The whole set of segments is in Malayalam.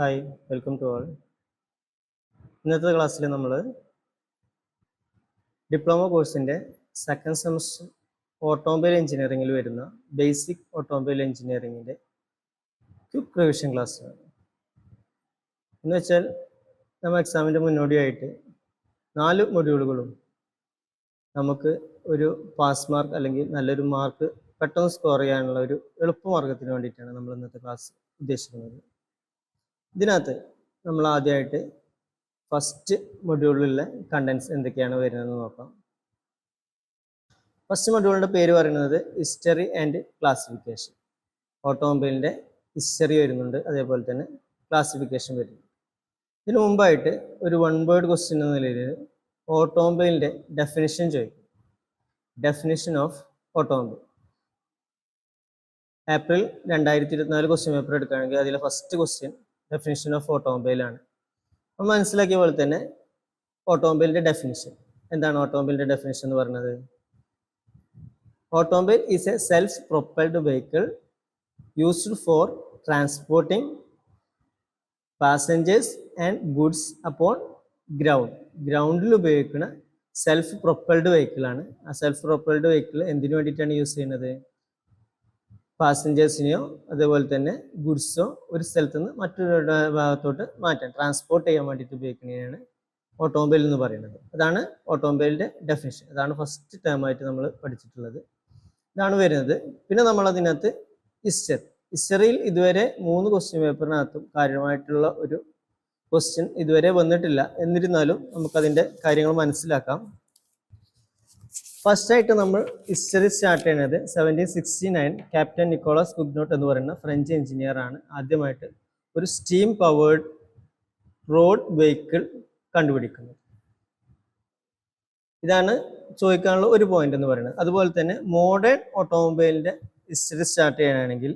Hi, welcome to all. ഇന്നത്തെ ക്ലാസ്സിൽ നമ്മൾ ഡിപ്ലോമ കോഴ്സിൻ്റെ സെക്കൻഡ് സെമസ്റ്റർ ഓട്ടോമൊബൈൽ എഞ്ചിനീയറിംഗിൽ വരുന്ന ബേസിക് ഓട്ടോമൊബൈൽ എഞ്ചിനീയറിംഗിൻ്റെ ക്വിക്ക് റിവിഷൻ ക്ലാസ്സാണ്. എന്ന് വെച്ചാൽ നമ്മൾ എക്സാമിൻ്റെ മുന്നോടിയായിട്ട് 4 മൊഡ്യൂളുകളും നമുക്ക് ഒരു പാസ് മാർക്ക് അല്ലെങ്കിൽ നല്ലൊരു മാർക്ക് പെട്ടെന്ന് സ്കോർ ചെയ്യാനുള്ള ഒരു എളുപ്പമാർഗത്തിന് വേണ്ടിയിട്ടാണ് നമ്മൾ ഇന്നത്തെ ക്ലാസ് ഉദ്ദേശിക്കുന്നത്. ഇതിനകത്ത് നമ്മൾ ആദ്യമായിട്ട് ഫസ്റ്റ് മൊഡ്യൂളിലെ കണ്ടൻസ് എന്തൊക്കെയാണ് വരുന്നതെന്ന് നോക്കാം. ഫസ്റ്റ് മൊഡ്യൂളിൻ്റെ പേര് പറയുന്നത് ഹിസ്റ്ററി ആൻഡ് ക്ലാസിഫിക്കേഷൻ. ഓട്ടോമൊബൈലിൻ്റെ ഹിസ്റ്ററി വരുന്നുണ്ട്, അതേപോലെ തന്നെ ക്ലാസിഫിക്കേഷൻ വരുന്നുണ്ട്. ഇതിനു മുമ്പായിട്ട് ഒരു 1 വേർഡ് ക്വസ്റ്റ്യൻ എന്ന നിലയിൽ ഓട്ടോമൊബൈലിൻ്റെ ഡെഫിനിഷൻ ചോദിക്കും. Definition of automobile. April 2024 question paper എടുക്കുകയാണെങ്കിൽ അതിലെ ഫസ്റ്റ് ക്വസ്റ്റ്യൻ ഡെഫിനിഷൻ ഓഫ് ഓട്ടോമൊബൈലാണ്. നമ്മൾ മനസ്സിലാക്കിയ പോലെ തന്നെ ഓട്ടോമൊബൈലിൻ്റെ ഡെഫിനിഷൻ എന്താണ്? ഓട്ടോമൊബൈലിൻ്റെ ഡെഫിനിഷൻ എന്ന് പറയുന്നത്, automobile is A self propelled vehicle used for transporting passengers and goods upon ground. ഗ്രൗണ്ടിൽ ഉപയോഗിക്കുന്ന സെൽഫ് പ്രൊപ്പൽഡ് വെഹിക്കിളാണ്. ആ സെൽഫ് പ്രൊപ്പൽഡ് വെഹിക്കിൾ എന്തിനു വേണ്ടിയിട്ടാണ് യൂസ് ചെയ്യുന്നത്? പാസഞ്ചേഴ്സിനെയോ അതേപോലെ തന്നെ ഗുഡ്സോ ഒരു സ്ഥലത്ത് നിന്ന് മറ്റൊരു ഭാഗത്തോട്ട് മാറ്റാൻ, ട്രാൻസ്പോർട്ട് ചെയ്യാൻ വേണ്ടിയിട്ട് ഉപയോഗിക്കുന്നതിനാണ് ഓട്ടോമൊബൈൽ എന്ന് പറയുന്നത്. അതാണ് ഓട്ടോമൊബൈലിൻ്റെ ഡെഫിനിഷൻ. അതാണ് ഫസ്റ്റ് ടേമായിട്ട് നമ്മൾ പഠിച്ചിട്ടുള്ളത്. ഇതാണ് വരുന്നത്. പിന്നെ നമ്മൾ അതിനകത്ത് ഹിസ്റ്ററിയിൽ ഇതുവരെ 3 ക്വസ്റ്റ്യൻ പേപ്പറിനകത്തും കാര്യമായിട്ടുള്ള ഒരു ക്വസ്റ്റ്യൻ ഇതുവരെ വന്നിട്ടില്ല. എന്നിരുന്നാലും നമുക്കതിൻ്റെ കാര്യങ്ങൾ മനസ്സിലാക്കാം. ഫസ്റ്റ് ആയിട്ട് നമ്മൾ ഹിസ്റ്ററി സ്റ്റാർട്ട് ചെയ്യുന്നത് 1769 ക്യാപ്റ്റൻ നിക്കോളാസ് കുഗ്നോട്ട് എന്ന് പറയുന്ന ഫ്രഞ്ച് എഞ്ചിനീയർ ആണ് ആദ്യമായിട്ട് ഒരു സ്റ്റീം പവേർഡ് റോഡ് വെഹിക്കിൾ കണ്ടുപിടിക്കുന്നത്. ഇതാണ് ചോദിക്കാനുള്ള ഒരു പോയിന്റ് എന്ന് പറയുന്നത്. അതുപോലെ തന്നെ മോഡേൺ ഓട്ടോമൊബൈലിന്റെ ഹിസ്റ്ററി സ്റ്റാർട്ട് ചെയ്യാനാണെങ്കിൽ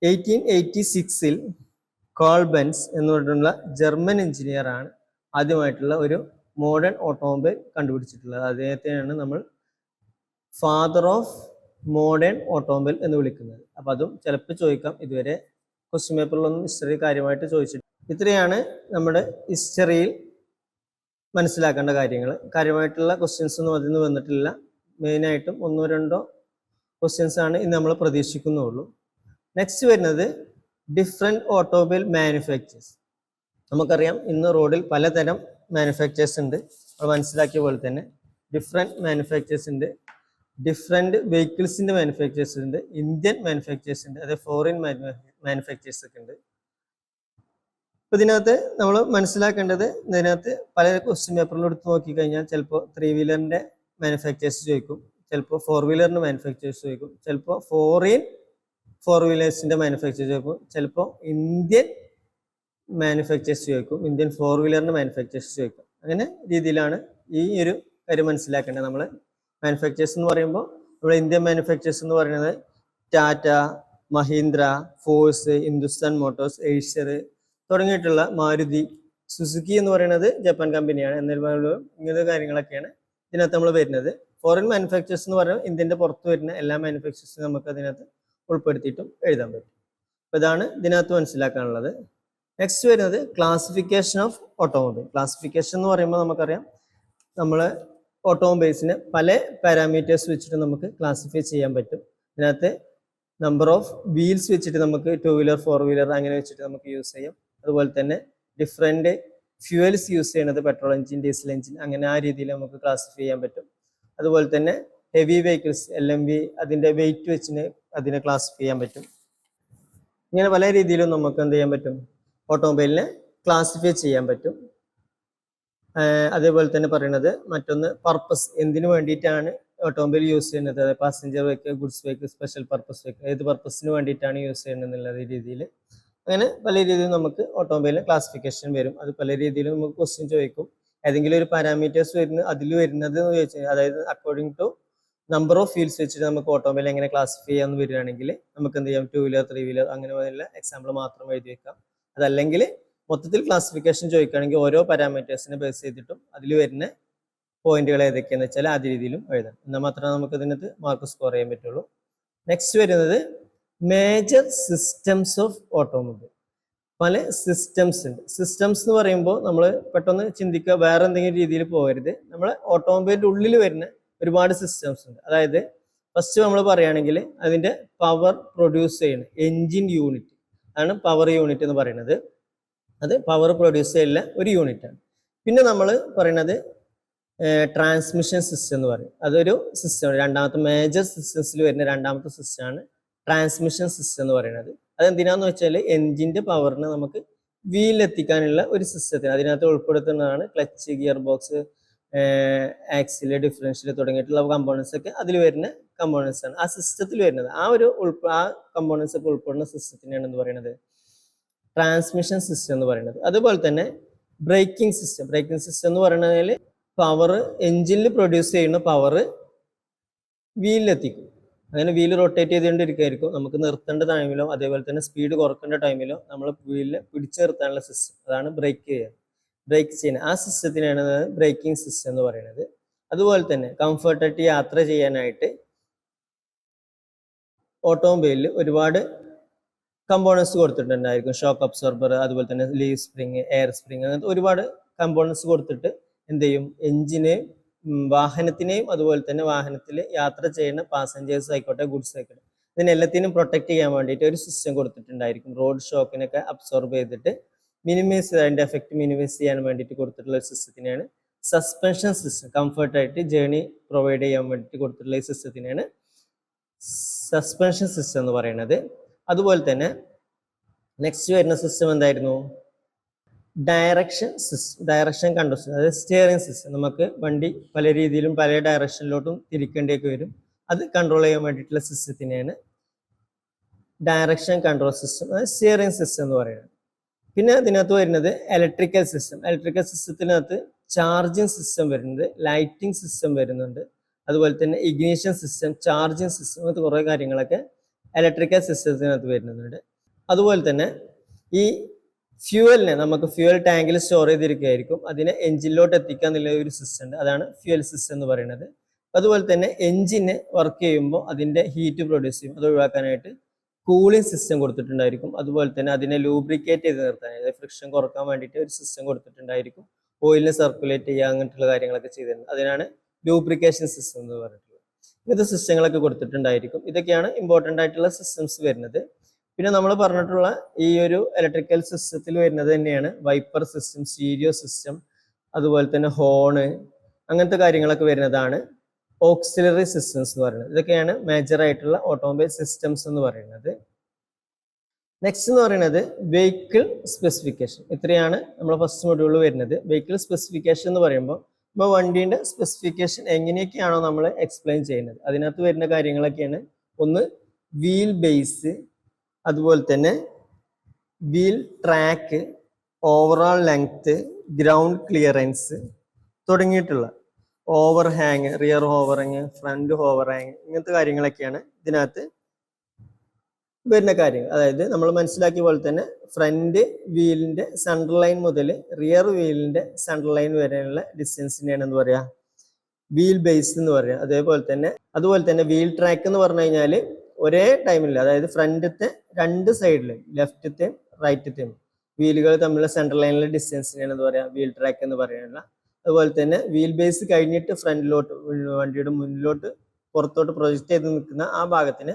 1886 കാൾ ബെൻസ് എന്ന് പറഞ്ഞിട്ടുള്ള ജർമ്മൻ എഞ്ചിനീയർ ആണ് ആദ്യമായിട്ടുള്ള ഒരു മോഡേൺ ഓട്ടോമൊബൈൽ കണ്ടുപിടിച്ചിട്ടുള്ളത്. അദ്ദേഹത്തെയാണ് നമ്മൾ ഫാദർ ഓഫ് മോഡേൺ ഓട്ടോമൊബൈൽ എന്ന് വിളിക്കുന്നത്. അപ്പം അതും ചിലപ്പോൾ ചോദിക്കാം. ഇതുവരെ ക്വസ്റ്റ്യൻ പേപ്പറിലൊന്നും ഹിസ്റ്ററി കാര്യമായിട്ട് ചോദിച്ചിട്ടുണ്ട്. ഇത്രയാണ് നമ്മുടെ ഹിസ്റ്ററിയിൽ മനസ്സിലാക്കേണ്ട കാര്യങ്ങൾ. കാര്യമായിട്ടുള്ള ക്വസ്റ്റ്യൻസ് ഒന്നും അതിൽ നിന്ന് വന്നിട്ടില്ല. മെയിനായിട്ടും 1-2 ക്വസ്റ്റ്യൻസ് ആണ് ഇന്ന് നമ്മൾ പ്രതീക്ഷിക്കുന്നുള്ളൂ. നെക്സ്റ്റ് വരുന്നത് ഡിഫറെൻറ്റ് ഓട്ടോമൊബൈൽ മാനുഫാക്ചേഴ്സ്. നമുക്കറിയാം ഇന്ന് റോഡിൽ പലതരം മാനുഫാക്ചേഴ്സ് ഉണ്ട്. നമ്മൾ മനസ്സിലാക്കിയ പോലെ തന്നെ ഡിഫറെൻറ്റ് മാനുഫാക്ചേഴ്സ് ഉണ്ട്, ഡിഫറെൻറ്റ് വെഹിക്കിൾസിൻ്റെ മാനുഫാക്ചേഴ്സ് ഉണ്ട്, ഇന്ത്യൻ മാനുഫാക്ചേഴ്സ് ഉണ്ട്, അതായത് ഫോറിൻ മാനുഫാക്ചേഴ്സ് ഒക്കെ ഉണ്ട്. അപ്പോൾ ഇതിനകത്ത് നമ്മൾ മനസ്സിലാക്കേണ്ടത്, ഇതിനകത്ത് പല ക്വസ്റ്റ്യൻ പേപ്പറിൽ എടുത്ത് നോക്കിക്കഴിഞ്ഞാൽ ചിലപ്പോൾ 3 വീലറിൻ്റെ മാനുഫാക്ചേഴ്സ് ചോദിക്കും, ചിലപ്പോൾ 4 വീലറിൻ്റെ മാനുഫാക്ചേഴ്സ് ചോദിക്കും, ചിലപ്പോൾ ഫോറിൻ 4 വീലേഴ്സിൻ്റെ മാനുഫാക്ചേഴ്സ് ചോദിക്കും, ചിലപ്പോൾ ഇന്ത്യൻ മാനുഫാക്ചേഴ്സ് ചോദിക്കും, ഇന്ത്യൻ 4 വീലറിൻ്റെ മാനുഫാക്ചേഴ്സ് ചോദിക്കും. അങ്ങനെ രീതിയിലാണ് ഈ ഒരു കാര്യം മനസ്സിലാക്കേണ്ടത്. നമ്മൾ മാനുഫാക്ചേഴ്സ് എന്ന് പറയുമ്പോൾ നമ്മൾ ഇന്ത്യൻ മാനുഫാക്ചേഴ്സ് എന്ന് പറയുന്നത് ടാറ്റ, മഹീന്ദ്ര, ഫോഴ്സ്, ഹിന്ദുസ്ഥാൻ മോട്ടോഴ്സ്, ഏഷ്യർ തുടങ്ങിയിട്ടുള്ള മാരുതി, സുസുക്കി എന്ന് പറയുന്നത് ജപ്പാൻ കമ്പനിയാണ്. എന്നിരുന്നാലും ഇങ്ങനത്തെ കാര്യങ്ങളൊക്കെയാണ് ഇതിനകത്ത് നമ്മൾ വരുന്നത്. ഫോറിൻ മാനുഫാക്ചേഴ്സ് എന്ന് പറയുന്നത് ഇന്ത്യൻ്റെ പുറത്ത് വരുന്ന എല്ലാ മാനുഫാക്ചേഴ്സും നമുക്ക് അതിനകത്ത് ഉൾപ്പെടുത്തിയിട്ടും എഴുതാൻ പറ്റും. അപ്പോൾ ഇതാണ് ഇതിനകത്ത് മനസ്സിലാക്കാനുള്ളത്. നെക്സ്റ്റ് വരുന്നത് ക്ലാസിഫിക്കേഷൻ ഓഫ് ഓട്ടോമൊബൈൽ. ക്ലാസിഫിക്കേഷൻ എന്ന് പറയുമ്പോൾ നമുക്കറിയാം നമ്മൾ ഓട്ടോമൊബൈൽസിനെ പല പാരാമീറ്റേഴ്സ് വെച്ചിട്ട് നമുക്ക് ക്ലാസിഫൈ ചെയ്യാൻ പറ്റും. ഇതിനകത്ത് നമ്പർ ഓഫ് വീൽസ് വെച്ചിട്ട് നമുക്ക് 2 വീലർ 4 വീലർ അങ്ങനെ വെച്ചിട്ട് നമുക്ക് യൂസ് ചെയ്യാം. അതുപോലെ തന്നെ ഡിഫറെൻറ്റ് ഫ്യൂവൽസ് യൂസ് ചെയ്യുന്നത് പെട്രോൾ എഞ്ചിൻ, ഡീസൽ എഞ്ചിൻ, അങ്ങനെ ആ രീതിയിൽ നമുക്ക് ക്ലാസിഫൈ ചെയ്യാൻ പറ്റും. അതുപോലെ തന്നെ ഹെവി വെഹിക്കിൾസ് LMV അതിൻ്റെ വെയിറ്റ് വെച്ചിന് അതിനെ ക്ലാസിഫൈ ചെയ്യാൻ പറ്റും. ഇങ്ങനെ പല രീതിയിലും നമുക്ക് എന്ത് ചെയ്യാൻ പറ്റും? ഓട്ടോമൊബൈലിനെ ക്ലാസിഫൈ ചെയ്യാൻ പറ്റും. അതേപോലെ തന്നെ പറയുന്നത് മറ്റൊന്ന് പർപ്പസ്, എന്തിനു വേണ്ടിയിട്ടാണ് ഓട്ടോമൊബൈൽ യൂസ് ചെയ്യുന്നത്, passenger vehicle, goods vehicle, special purpose vehicle, ഏത് പർപ്പസിന് വേണ്ടിയിട്ടാണ് യൂസ് ചെയ്യുന്നത് എന്നുള്ള രീതിയിൽ അങ്ങനെ പല രീതിയിലും നമുക്ക് ഓട്ടോമൊബൈലിന് ക്ലാസിഫിക്കേഷൻ വരും. അത് പല രീതിയിലും നമുക്ക് ക്വസ്റ്റ്യൻ ചോദിക്കും. ഏതെങ്കിലും ഒരു പാരാമീറ്റേഴ്സ് വരുന്നത് അതിൽ വരുന്നത് എന്ന് ചോദിച്ചാൽ, അതായത് according to number of fields വെച്ചിട്ട് നമുക്ക് ഓട്ടോമൊബൈൽ എങ്ങനെ ക്ലാസിഫൈ ചെയ്യാമെന്ന് വരികയാണെങ്കിൽ നമുക്ക് എന്ത് ചെയ്യാം? 2 വീലർ 3 വീലർ അങ്ങനെ ഉള്ള എക്സാമ്പിൾ മാത്രം എഴുതി വെക്കാം. അതല്ലെങ്കിൽ മൊത്തത്തിൽ ക്ലാസിഫിക്കേഷൻ ചോദിക്കുകയാണെങ്കിൽ ഓരോ പാരാമീറ്റേഴ്സിനെ ബേസ് ചെയ്തിട്ടും അതിൽ വരുന്ന പോയിന്റുകൾ ഏതൊക്കെയാണെന്ന് വെച്ചാൽ ആ രീതിയിലും എഴുതാം. എന്നാൽ മാത്രമേ നമുക്ക് ഇതിനകത്ത് മാർക്ക് സ്കോർ ചെയ്യാൻ പറ്റുള്ളൂ. നെക്സ്റ്റ് വരുന്നത് മേജർ സിസ്റ്റംസ് ഓഫ് ഓട്ടോമൊബൈൽ. പല സിസ്റ്റംസ് ഉണ്ട്. സിസ്റ്റംസ് എന്ന് പറയുമ്പോൾ നമ്മൾ പെട്ടെന്ന് ചിന്തിക്കുക വേറെ എന്തെങ്കിലും രീതിയിൽ പോകരുത്. നമ്മൾ ഓട്ടോമൊബൈലിൻ്റെ ഉള്ളിൽ വരുന്ന ഒരുപാട് സിസ്റ്റംസ് ഉണ്ട്. അതായത് ഫസ്റ്റ് നമ്മൾ പറയുകയാണെങ്കിൽ അതിൻ്റെ പവർ പ്രൊഡ്യൂസ് ചെയ്യുന്ന എൻജിൻ യൂണിറ്റ് ആണ് പവർ യൂണിറ്റ് എന്ന് പറയുന്നത്. അത് പവർ പ്രൊഡ്യൂസ് ചെയ്യുന്ന ഒരു യൂണിറ്റാണ്. പിന്നെ നമ്മൾ പറയുന്നത് ട്രാൻസ്മിഷൻ സിസ്റ്റം എന്ന് പറയും. അതൊരു സിസ്റ്റമാണ്, രണ്ടാമത്തെ മേജർ സിസ്റ്റംസിൽ വരുന്ന രണ്ടാമത്തെ സിസ്റ്റമാണ് ട്രാൻസ്മിഷൻ സിസ്റ്റം എന്ന് പറയുന്നത്. അതെന്തിനാന്ന് വെച്ചാൽ എൻജിൻ്റെ പവറിനെ നമുക്ക് വീലിലെത്തിക്കാനുള്ള ഒരു സിസ്റ്റത്തിന് അതിനകത്ത് ഉൾപ്പെടുത്തുന്നതാണ് ക്ലച്ച്, ഗിയർ ബോക്സ്, ആക്സില്, ഡിഫറൻഷ്യൽ തുടങ്ങിയിട്ടുള്ള കമ്പോണൻസ് ഒക്കെ അതിൽ വരുന്ന കമ്പോണൻസ് ആണ് ആ സിസ്റ്റത്തിൽ വരുന്നത്. ആ കമ്പോണൻസ് ഒക്കെ ഉൾപ്പെടുന്ന സിസ്റ്റത്തിനാണ് എന്ന് പറയുന്നത് ട്രാൻസ്മിഷൻ സിസ്റ്റം എന്ന് പറയുന്നത്. അതുപോലെ തന്നെ ബ്രേക്കിംഗ് സിസ്റ്റം എന്ന് പറയുന്നതിൽ പവർ എൻജിനിൽ പ്രൊഡ്യൂസ് ചെയ്യുന്ന പവർ വീലിലെത്തിക്കും. അങ്ങനെ വീല് റൊട്ടേറ്റ് ചെയ്തുകൊണ്ടിരിക്കുകയായിരിക്കും. നമുക്ക് നിർത്തേണ്ട ടൈമിലോ അതേപോലെ തന്നെ സ്പീഡ് കുറക്കേണ്ട ടൈമിലോ നമ്മൾ വീലിൽ പിടിച്ചു നിർത്താനുള്ള സിസ്റ്റം, അതാണ് ബ്രേക്ക് ചെയ്യുന്നത്. ആ സിസ്റ്റത്തിനാണ് ബ്രേക്കിംഗ് സിസ്റ്റം എന്ന് പറയുന്നത്. അതുപോലെ തന്നെ കംഫർട്ടായിട്ട് യാത്ര ചെയ്യാനായിട്ട് ഓട്ടോമൊബൈലിൽ ഒരുപാട് കമ്പോണൻസ് കൊടുത്തിട്ടുണ്ടായിരിക്കും. ഷോക്ക് അബ്സോർബർ, അതുപോലെ തന്നെ ലീവ് സ്പ്രിങ്, എയർ സ്പ്രിങ്, അങ്ങനത്തെ ഒരുപാട് കമ്പോണൻസ് കൊടുത്തിട്ട് എന്ത് ചെയ്യും, എഞ്ചിനെയും വാഹനത്തിനെയും അതുപോലെ തന്നെ വാഹനത്തിൽ യാത്ര ചെയ്യുന്ന പാസഞ്ചേഴ്സ് ആയിക്കോട്ടെ ഗുഡ്സ് ആയിക്കോട്ടെ ഇതിനെല്ലാത്തിനും പ്രൊട്ടക്ട് ചെയ്യാൻ വേണ്ടിയിട്ട് ഒരു സിസ്റ്റം കൊടുത്തിട്ടുണ്ടായിരിക്കും. റോഡ് ഷോക്കിനൊക്കെ അബ്സോർബ് ചെയ്തിട്ട് അതിൻ്റെ എഫക്റ്റ് മിനിമൈസ് ചെയ്യാൻ വേണ്ടിയിട്ട് കൊടുത്തിട്ടുള്ള ഒരു സിസ്റ്റത്തിനെയാണ് സസ്പെൻഷൻ സിസ്റ്റം. കംഫർട്ടായിട്ട് ജേർണി പ്രൊവൈഡ് ചെയ്യാൻ വേണ്ടിയിട്ട് കൊടുത്തിട്ടുള്ള ഈ സിസ്റ്റത്തിനെയാണ് സസ്പെൻഷൻ സിസ്റ്റം എന്ന് പറയുന്നത്. അതുപോലെ തന്നെ നെക്സ്റ്റ് വരുന്ന സിസ്റ്റം എന്തായിരുന്നു, ഡയറക്ഷൻ കൺട്രോൾ സിസ്റ്റം, അതായത് സ്റ്റിയറിംഗ് സിസ്റ്റം. നമുക്ക് വണ്ടി പല രീതിയിലും പല ഡയറക്ഷനിലോട്ടും തിരിക്കേണ്ടിയൊക്കെ വരും. അത് കൺട്രോൾ ചെയ്യാൻ വേണ്ടിയിട്ടുള്ള സിസ്റ്റത്തിനെയാണ് ഡയറക്ഷൻ കൺട്രോൾ സിസ്റ്റം, അതായത് സ്റ്റിയറിംഗ് സിസ്റ്റം എന്ന് പറയുന്നത്. പിന്നെ അതിനകത്ത് വരുന്നത് ഇലക്ട്രിക്കൽ സിസ്റ്റത്തിനകത്ത് ചാർജിങ് സിസ്റ്റം വരുന്നുണ്ട്, ലൈറ്റിംഗ് സിസ്റ്റം വരുന്നുണ്ട്, അതുപോലെ തന്നെ ഇഗ്നീഷൻ സിസ്റ്റം, ചാർജിങ് സിസ്റ്റം, അങ്ങനത്തെ കുറേ കാര്യങ്ങളൊക്കെ ഇലക്ട്രിക്കൽ സിസ്റ്റത്തിനകത്ത് വരുന്നുണ്ട്. അതുപോലെ തന്നെ ഈ ഫ്യൂവലിനെ നമുക്ക് ഫ്യൂവൽ ടാങ്കിൽ സ്റ്റോർ ചെയ്തിരിക്കുകയായിരിക്കും, അതിനെ എഞ്ചിനിലോട്ട് എത്തിക്കുക എന്നുള്ള ഒരു സിസ്റ്റം ഉണ്ട്, അതാണ് ഫ്യൂവൽ സിസ്റ്റം എന്ന് പറയുന്നത്. അതുപോലെ തന്നെ എഞ്ചിന് വർക്ക് ചെയ്യുമ്പോൾ അതിൻ്റെ ഹീറ്റ് പ്രൊഡ്യൂസ് ചെയ്യും, അത് ഒഴിവാക്കാനായിട്ട് കൂളിംഗ് സിസ്റ്റം കൊടുത്തിട്ടുണ്ടായിരിക്കും. അതുപോലെ തന്നെ അതിനെ ലൂബ്രിക്കേറ്റ് ചെയ്ത് നിർത്താനായിട്ട് ഫ്രിക്ഷൻ കുറക്കാൻ വേണ്ടിയിട്ട് ഒരു സിസ്റ്റം കൊടുത്തിട്ടുണ്ടായിരിക്കും. ഓയിലിനെ സർക്കുലേറ്റ് ചെയ്യുക അങ്ങനത്തുള്ള കാര്യങ്ങളൊക്കെ ചെയ്തിരുന്നത്, അതിനാണ് ലൂബ്രിക്കേഷൻ സിസ്റ്റം എന്ന് പറഞ്ഞിട്ടുള്ളത്. ഇങ്ങനത്തെ സിസ്റ്റങ്ങളൊക്കെ കൊടുത്തിട്ടുണ്ടായിരിക്കും. ഇതൊക്കെയാണ് ഇമ്പോർട്ടൻ്റ് ആയിട്ടുള്ള സിസ്റ്റംസ് വരുന്നത്. പിന്നെ നമ്മൾ പറഞ്ഞിട്ടുള്ള ഈ ഒരു ഇലക്ട്രിക്കൽ സിസ്റ്റത്തിൽ വരുന്നത് തന്നെയാണ് വൈപ്പർ സിസ്റ്റം, സ്റ്റീരിയോ സിസ്റ്റം, അതുപോലെ തന്നെ ഹോണ്, അങ്ങനത്തെ കാര്യങ്ങളൊക്കെ വരുന്നതാണ് ഓക്സിലറി സിസ്റ്റംസ് എന്ന് പറയുന്നത്. ഇതൊക്കെയാണ് മേജർ ആയിട്ടുള്ള ഓട്ടോമൊബൈൽ സിസ്റ്റംസ് എന്ന് പറയുന്നത്. നെക്സ്റ്റ് എന്ന് പറയുന്നത് വെഹിക്കിൾ സ്പെസിഫിക്കേഷൻ. ഇത്രയാണ് നമ്മൾ ഫസ്റ്റ് മൊഡ്യൂളിൽ വരുന്നത്. വെഹിക്കിൾ സ്പെസിഫിക്കേഷൻ എന്ന് പറയുമ്പോൾ ഇപ്പോൾ വണ്ടീൻ്റെ സ്പെസിഫിക്കേഷൻ എങ്ങനെയൊക്കെയാണോ നമ്മൾ എക്സ്പ്ലെയിൻ ചെയ്യുന്നത്, അതിനകത്ത് വരുന്ന കാര്യങ്ങളൊക്കെയാണ് ഒന്ന് വീൽ ബേസ്, അതുപോലെ തന്നെ wheel track, overall length, ground clearance തുടങ്ങിയിട്ടുള്ള overhang, rear overhang, front overhang, ഇങ്ങനത്തെ കാര്യങ്ങളൊക്കെയാണ് ഇതിനകത്ത് വരുന്ന കാര്യങ്ങൾ. അതായത് നമ്മൾ മനസ്സിലാക്കിയ പോലെ തന്നെ ഫ്രണ്ട് വീലിന്റെ സെൻട്രൽ ലൈൻ മുതൽ റിയർ വീലിന്റെ സെൻട്രൽ ലൈൻ വരെയുള്ള ഡിസ്റ്റൻസിനെയാണ് എന്ന് പറയാ വീൽ ബേസ് എന്ന് പറയാം. അതുപോലെ തന്നെ വീൽ ട്രാക്ക് എന്ന് പറഞ്ഞു കഴിഞ്ഞാൽ ഒരേ ടൈമിൽ, അതായത് ഫ്രണ്ടത്തെ രണ്ട് സൈഡിലും ലെഫ്റ്റത്തെയും റൈറ്റത്തെയും വീലുകൾ തമ്മിലുള്ള സെൻട്രൽ ലൈനിലെ ഡിസ്റ്റൻസിനെയാണ് എന്ന് പറയാം വീൽ ട്രാക്ക് എന്ന് പറയാനുള്ള. അതുപോലെ തന്നെ വീൽ ബേസ് കഴിഞ്ഞിട്ട് ഫ്രണ്ടിലോട്ട് വണ്ടിയുടെ മുന്നിലോട്ട് പുറത്തോട്ട് പ്രൊജക്റ്റ് ചെയ്ത് നിൽക്കുന്ന ആ ഭാഗത്തിന്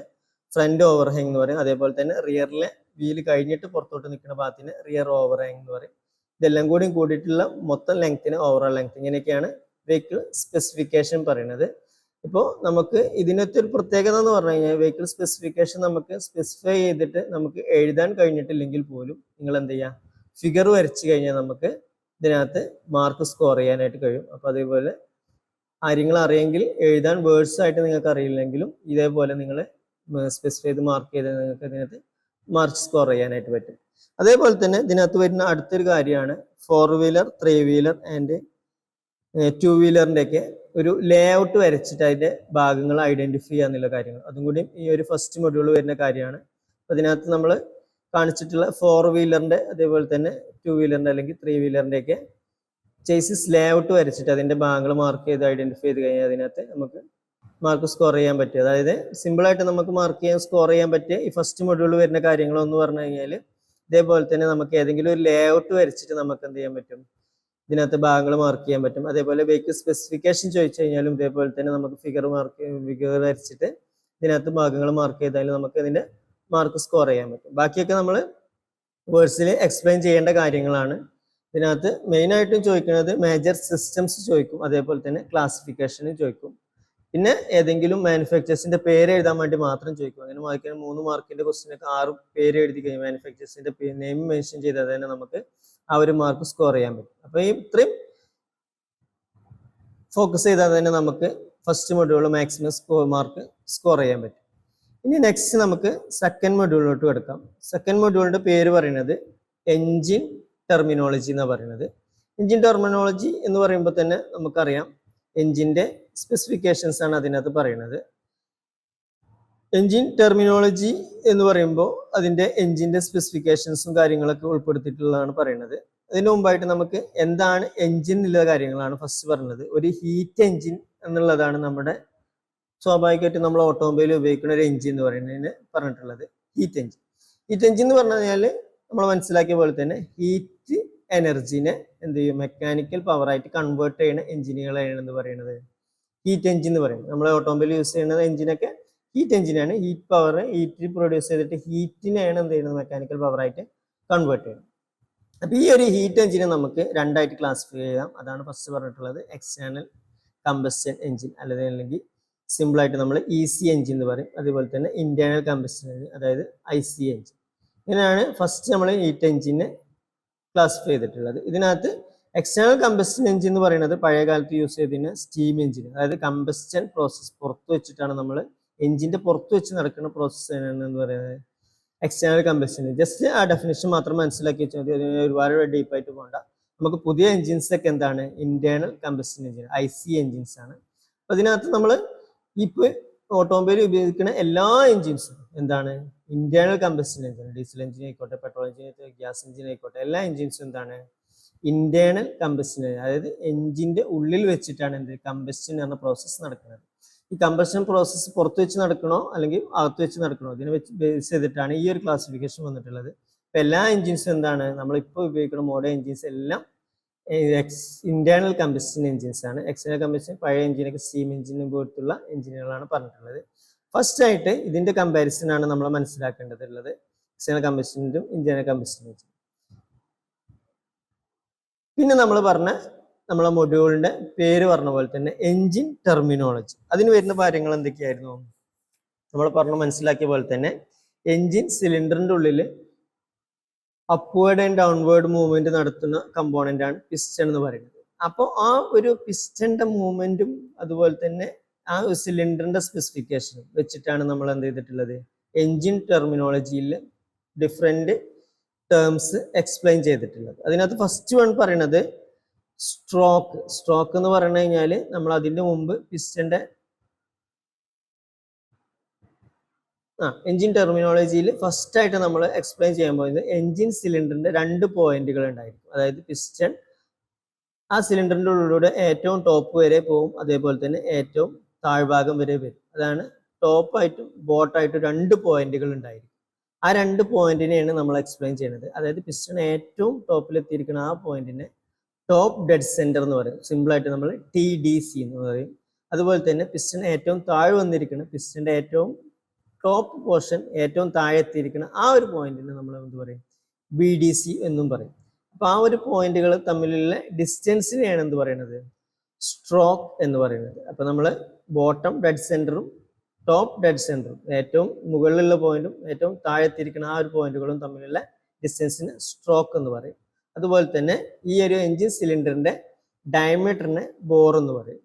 ഫ്രണ്ട് ഓവർഹാങ് എന്ന് പറയും. അതേപോലെ തന്നെ റിയറിലെ വീല് കഴിഞ്ഞിട്ട് പുറത്തോട്ട് നിൽക്കുന്ന ഭാഗത്തിന് റിയർ ഓവർഹാങ് എന്ന് പറയും. ഇതെല്ലാം കൂടിയിട്ടുള്ള മൊത്തം ലെങ്ത്തിന് ഓവറോൾ ലെങ്ത്. ഇങ്ങനെയൊക്കെയാണ് വെഹിക്കിൾ സ്പെസിഫിക്കേഷൻ പറയുന്നത്. ഇപ്പോൾ നമുക്ക് ഇതിനകത്ത് ഒരു പ്രത്യേകത എന്ന് പറഞ്ഞു കഴിഞ്ഞാൽ വെഹിക്കിൾ സ്പെസിഫിക്കേഷൻ നമുക്ക് സ്പെസിഫൈ ചെയ്തിട്ട് നമുക്ക് എഴുതാൻ കഴിഞ്ഞിട്ടില്ലെങ്കിൽ പോലും നിങ്ങൾ എന്ത് ചെയ്യുക, ഫിഗർ വരച്ച് കഴിഞ്ഞാൽ നമുക്ക് ഇതിനകത്ത് മാർക്ക് സ്കോർ ചെയ്യാനായിട്ട് കഴിയും. അപ്പോൾ അതേപോലെ കാര്യങ്ങൾ അറിയെങ്കിൽ എഴുതാൻ വേർഡ്സ് ആയിട്ട് നിങ്ങൾക്ക് അറിയില്ലെങ്കിലും ഇതേപോലെ നിങ്ങൾ സ്പെസിഫൈ ചെയ്ത് മാർക്ക് ചെയ്ത് നിങ്ങൾക്ക് ഇതിനകത്ത് മാർക്ക് സ്കോർ ചെയ്യാനായിട്ട് പറ്റും. അതേപോലെ തന്നെ ഇതിനകത്ത് വരുന്ന അടുത്തൊരു കാര്യമാണ് 4 വീലർ 3 വീലർ ആൻഡ് 2 വീലറിൻ്റെ ഒക്കെ ഒരു ലേ ഔട്ട് വരച്ചിട്ട് അതിൻ്റെ ഭാഗങ്ങൾ ഐഡന്റിഫൈ ചെയ്യാന്നുള്ള കാര്യങ്ങൾ, അതും കൂടി ഈ ഒരു ഫസ്റ്റ് മൊഡ്യൂൾ വരുന്ന കാര്യമാണ്. അതിനകത്ത് നമ്മൾ കാണിച്ചിട്ടുള്ള 4 വീലറിൻ്റെ അതേപോലെ തന്നെ 2 വീലറിൻ്റെ അല്ലെങ്കിൽ 3 വീലറിൻ്റെ ഒക്കെ ചേസിസ് ലേ ഔട്ട് വരച്ചിട്ട് അതിൻ്റെ ഭാഗങ്ങൾ മാർക്ക് ചെയ്ത് ഐഡന്റിഫൈ ചെയ്ത് കഴിഞ്ഞാൽ അതിനകത്ത് നമുക്ക് മാർക്ക് സ്കോർ ചെയ്യാൻ പറ്റും. അതായത് സിമ്പിളായിട്ട് നമുക്ക് മാർക്ക് ചെയ്യാൻ സ്കോർ ചെയ്യാൻ പറ്റിയ ഈ ഫസ്റ്റ് മൊഡ്യൂൾ വരുന്ന കാര്യങ്ങളെന്ന് പറഞ്ഞു കഴിഞ്ഞാൽ ഇതേപോലെ തന്നെ നമുക്ക് ഏതെങ്കിലും ഒരു ലേ ഔട്ട് വരച്ചിട്ട് നമുക്ക് എന്ത് ചെയ്യാൻ പറ്റും, ഇതിനകത്ത് ഭാഗങ്ങൾ മാർക്ക് ചെയ്യാൻ പറ്റും. അതേപോലെ വെഹിക്കിൾ സ്പെസിഫിക്കേഷൻ ചോദിച്ചു കഴിഞ്ഞാലും ഇതേപോലെ തന്നെ നമുക്ക് ഫിഗർ വരച്ചിട്ട് ഇതിനകത്ത് ഭാഗങ്ങൾ മാർക്ക് ചെയ്താലും നമുക്ക് ഇതിന്റെ മാർക്ക് സ്കോർ ചെയ്യാൻ പറ്റും. ബാക്കിയൊക്കെ നമ്മൾ വേർഡ്സിൽ എക്സ്പ്ലെയിൻ ചെയ്യേണ്ട കാര്യങ്ങളാണ്. ഇതിനകത്ത് മെയിനായിട്ടും ചോദിക്കുന്നത് മേജർ സിസ്റ്റംസ് ചോദിക്കും, അതേപോലെ തന്നെ ക്ലാസിഫിക്കേഷനും ചോദിക്കും. പിന്നെ ഏതെങ്കിലും മാനുഫാക്ചേഴ്സിന്റെ പേര് എഴുതാൻ വേണ്ടി മാത്രം ചോദിക്കും. അങ്ങനെ വായിക്കാൻ 3 മാർക്കിന്റെ ക്വസ്റ്റിനൊക്കെ 6 പേര് എഴുതി കഴിഞ്ഞാൽ മാനുഫാക്ചേഴ്സിന്റെ നെയിം മെൻഷൻ ചെയ്താൽ തന്നെ നമുക്ക് ആ ഒരു മാർക്ക് സ്കോർ ചെയ്യാൻ പറ്റും. അപ്പൊ ഈ ഇത്രയും ഫോക്കസ് ചെയ്താൽ തന്നെ നമുക്ക് first module maximum mark score ചെയ്യാൻ പറ്റും. ഇനി നെക്സ്റ്റ് നമുക്ക് സെക്കൻഡ് മൊഡ്യൂളിലോട്ട് കിടക്കാം. സെക്കൻഡ് മൊഡ്യൂളിന്റെ പേര് പറയുന്നത് എൻജിൻ ടെർമിനോളജി എന്നാണ് പറയുന്നത്. എൻജിൻ ടെർമിനോളജി എന്ന് പറയുമ്പോൾ തന്നെ നമുക്കറിയാം എൻജിന്റെ സ്പെസിഫിക്കേഷൻസ് ആണ് അതിനകത്ത് പറയുന്നത്. എൻജിൻ ടെർമിനോളജി എന്ന് പറയുമ്പോൾ അതിന്റെ എൻജിന്റെ സ്പെസിഫിക്കേഷൻസും കാര്യങ്ങളൊക്കെ ഉൾപ്പെടുത്തിയിട്ടുള്ളതാണ് പറയുന്നത്. അതിന് മുമ്പായിട്ട് നമുക്ക് എന്താണ് എൻജിൻ എന്നുള്ള കാര്യങ്ങളാണ് ഫസ്റ്റ് പറയുന്നത്. ഒരു ഹീറ്റ് എൻജിൻ എന്നുള്ളതാണ് നമ്മുടെ സ്വാഭാവികമായിട്ട് നമ്മൾ ഓട്ടോമൊബൈൽ ഉപയോഗിക്കുന്ന ഒരു എൻജിൻ എന്ന് പറയുന്നതിന് പറഞ്ഞിട്ടുള്ളത് ഹീറ്റ് എൻജിൻ. ഹീറ്റ് എൻജിൻ എന്ന് പറഞ്ഞു കഴിഞ്ഞാൽ നമ്മൾ മനസ്സിലാക്കിയ പോലെ തന്നെ ഹീറ്റ് എനർജിനെ എന്ത് ചെയ്യും, മെക്കാനിക്കൽ പവറായിട്ട് കൺവേർട്ട് ചെയ്യുന്ന എഞ്ചിനുകളാണ് എന്ന് പറയുന്നത് ഹീറ്റ് എൻജിൻ എന്ന് പറയുന്നത്. നമ്മൾ ഓട്ടോമൊബൈൽ യൂസ് ചെയ്യുന്ന എഞ്ചിനൊക്കെ ഹീറ്റ് എഞ്ചിനാണ്. ഹീറ്റ് പവർ ഹീറ്റ് പ്രൊഡ്യൂസ് ചെയ്തിട്ട് ഹീറ്റിനെയാണ് എന്ത് ചെയ്യുന്നത്, മെക്കാനിക്കൽ പവറായിട്ട് കൺവേർട്ട് ചെയ്യുന്നത്. അപ്പൊ ഈ ഒരു ഹീറ്റ് എഞ്ചിനെ നമുക്ക് രണ്ടായിട്ട് ക്ലാസിഫൈ ചെയ്യാം. അതാണ് ഫസ്റ്റ് പറഞ്ഞിട്ടുള്ളത് എക്സ്റ്റേണൽ കമ്പസ്റ്റൻ എഞ്ചിൻ, അല്ലെങ്കിൽ സിമ്പിൾ ആയിട്ട് നമ്മൾ EC എഞ്ചിൻ എന്ന് പറയും. അതുപോലെ തന്നെ ഇന്റേണൽ കമ്പസ്റ്റൻ എഞ്ചിൻ, അതായത് IC എഞ്ചിൻ. ഇങ്ങനെയാണ് ഫസ്റ്റ് നമ്മൾ ഹീറ്റ് എഞ്ചിനെ ക്ലാസിഫൈ ചെയ്തിട്ടുള്ളത്. ഇതിനകത്ത് എക്സ്റ്റേണൽ കമ്പസ്റ്റൻ എഞ്ചിൻ എന്ന് പറയുന്നത് പഴയ കാലത്ത് യൂസ് ചെയ്തിരുന്ന സ്റ്റീം എഞ്ചിൻ, അതായത് കമ്പസ്റ്റൻ പ്രോസസ് പുറത്ത് വെച്ചിട്ടാണ് നമ്മൾ എഞ്ചിന്റെ പുറത്ത് വെച്ച് നടക്കുന്ന പ്രോസസ് എന്ന് പറയുന്നത് എക്സ്റ്റേണൽ കമ്പസ്റ്റൻ. ജസ്റ്റ് ആ ഡെഫിനേഷൻ മാത്രം മനസ്സിലാക്കി വെച്ചാൽ മതി, അതിന് ഒരുപാട് ഡീപ്പായിട്ട് പോകണ്ട. നമുക്ക് പുതിയ എഞ്ചിൻസ് ഒക്കെ എന്താണ്, internal combustion engine IC engines ആണ്. അപ്പൊ ഇതിനകത്ത് നമ്മൾ ഇപ്പൊ ഓട്ടോമൊബൈൽ ഉപയോഗിക്കുന്ന എല്ലാ എഞ്ചിൻസും എന്താണ്, internal combustion engine. Diesel engine ആയിക്കോട്ടെ, പെട്രോൾ എഞ്ചിൻ ആയിക്കോട്ടെ, ഗ്യാസ് എഞ്ചിൻ ആയിക്കോട്ടെ, എല്ലാ എഞ്ചിൻസും എന്താണ് ഇന്റേണൽ കമ്പസ്റ്റൻ എഞ്ചിൻ. അതായത് എഞ്ചിന്റെ ഉള്ളിൽ വെച്ചിട്ടാണ് എന്ത് കമ്പസ്റ്റൻ എന്ന പ്രോസസ്സ് നടക്കുന്നത്. ഈ കമ്പസ്റ്റൻ പ്രോസസ്സ് പുറത്ത് വെച്ച് നടക്കണോ അല്ലെങ്കിൽ അകത്ത് വെച്ച് നടക്കണോ, ഇതിനെ വെച്ച് ബേസ് ചെയ്തിട്ടാണ് ഈ ഒരു ക്ലാസിഫിക്കേഷൻ വന്നിട്ടുള്ളത്. ഇപ്പൊ എല്ലാ എഞ്ചിൻസും എന്താണ്, നമ്മളിപ്പോൾ ഉപയോഗിക്കുന്ന മോഡേൺ എഞ്ചിൻസ് എല്ലാം ഇന്റേണൽ കമ്പസ്റ്റൻ എഞ്ചിൻസ് ആണ്. എക്സ്റ്റേണൽ കമ്പസ്റ്റൻ പഴയ എഞ്ചിനൊക്കെ സ്റ്റീം എഞ്ചിനും പോലത്തുള്ള എഞ്ചിനുകളാണ് പറഞ്ഞിട്ടുള്ളത്. ഫസ്റ്റ് ആയിട്ട് ഇതിന്റെ കമ്പാരിസൺ ആണ് നമ്മൾ മനസ്സിലാക്കേണ്ടതുള്ളത്, എക്സ്റ്റേണൽ കമ്പസ്റ്റനും ഇന്റേണൽ കമ്പസ്റ്റൻ എഞ്ചിൻ. പിന്നെ നമ്മൾ പറഞ്ഞ നമ്മളെ മൊഡ്യൂളിന്റെ പേര് പറഞ്ഞ പോലെ തന്നെ എൻജിൻ ടെർമിനോളജി. അതിന് വരുന്ന കാര്യങ്ങൾ എന്തൊക്കെയായിരുന്നു നമ്മൾ പറഞ്ഞു മനസ്സിലാക്കിയ പോലെ തന്നെ എൻജിൻ സിലിണ്ടറിന്റെ ഉള്ളിൽ അപ്വേർഡ് ആൻഡ് ഡൗൺവേർഡ് മൂവ്മെന്റ് നടത്തുന്ന കമ്പോണന്റ് ആണ് പിസ്റ്റൺ എന്ന് പറയുന്നത്. അപ്പോൾ ആ ഒരു പിസ്റ്റന്റെ മൂവ്മെന്റും അതുപോലെ തന്നെ ആ ഒരു സിലിണ്ടറിന്റെ സ്പെസിഫിക്കേഷനും വെച്ചിട്ടാണ് നമ്മൾ എന്ത് ചെയ്തിട്ടുള്ളത്, എൻജിൻ ടെർമിനോളജിയിൽ ഡിഫറെന്റ് ടേംസ് എക്സ്പ്ലെയിൻ ചെയ്തിട്ടുള്ളത്. അതിനകത്ത് ഫസ്റ്റ് വൺ പറയുന്നത് സ്ട്രോക്ക്. സ്ട്രോക്ക് എന്ന് പറഞ്ഞു കഴിഞ്ഞാൽ നമ്മൾ അതിന്റെ മുമ്പ് പിസ്റ്റന്റെ എൻജിൻ ടെർമിനോളജിയിൽ ഫസ്റ്റ് ആയിട്ട് നമ്മൾ എക്സ്പ്ലെയിൻ ചെയ്യാൻ പോകുന്നത് എൻജിൻ സിലിണ്ടറിന്റെ 2 പോയിന്റുകൾ ഉണ്ടായിരിക്കും. അതായത് പിസ്റ്റൺ ആ സിലിണ്ടറിന്റെ ഉള്ളിലൂടെ ഏറ്റവും ടോപ്പ് വരെ പോകും, അതേപോലെ തന്നെ ഏറ്റവും താഴ്ഭാഗം വരെ വരും. അതാണ് ടോപ്പായിട്ടും ബോട്ടായിട്ടും 2 പോയിന്റുകൾ ഉണ്ടായിരിക്കും. ആ 2 പോയിന്റിനെയാണ് നമ്മൾ എക്സ്പ്ലെയിൻ ചെയ്യുന്നത്. അതായത് പിസ്റ്റൺ ഏറ്റവും ടോപ്പിലെത്തിയിരിക്കുന്ന ആ പോയിന്റിനെ ടോപ്പ് ഡെഡ് സെന്റർ എന്ന് പറയും. സിമ്പിൾ ആയിട്ട് നമ്മൾ TDC എന്ന് പറയും. അതുപോലെ തന്നെ പിസ്റ്റൺ ഏറ്റവും താഴെ വന്നിരിക്കുന്ന പിസ്റ്റന്റെ ഏറ്റവും ടോപ്പ് പോർഷൻ ഏറ്റവും താഴെ എത്തിയിരിക്കുന്ന ആ ഒരു പോയിന്റിനെ നമ്മൾ എന്ത് പറയും, BDC എന്നും പറയും. അപ്പൊ ആ ഒരു പോയിന്റുകൾ തമ്മിലുള്ള ഡിസ്റ്റൻസിനെയാണ് എന്ത് പറയുന്നത്, സ്ട്രോക്ക് എന്ന് പറയുന്നത്. അപ്പൊ നമ്മൾ ബോട്ടം ഡെഡ് സെന്ററും ടോപ്പ് ഡെഡ് സെന്ററും, ഏറ്റവും മുകളിലുള്ള പോയിന്റും ഏറ്റവും താഴെ എത്തിയിരിക്കുന്ന ആ ഒരു പോയിന്റുകളും തമ്മിലുള്ള ഡിസ്റ്റൻസിന് സ്ട്രോക്ക് എന്ന് പറയും. അതുപോലെ തന്നെ ഈ ഒരു എൻജിൻ സിലിണ്ടറിന്റെ ഡയമീറ്ററിനെ ബോർ എന്ന് പറയും.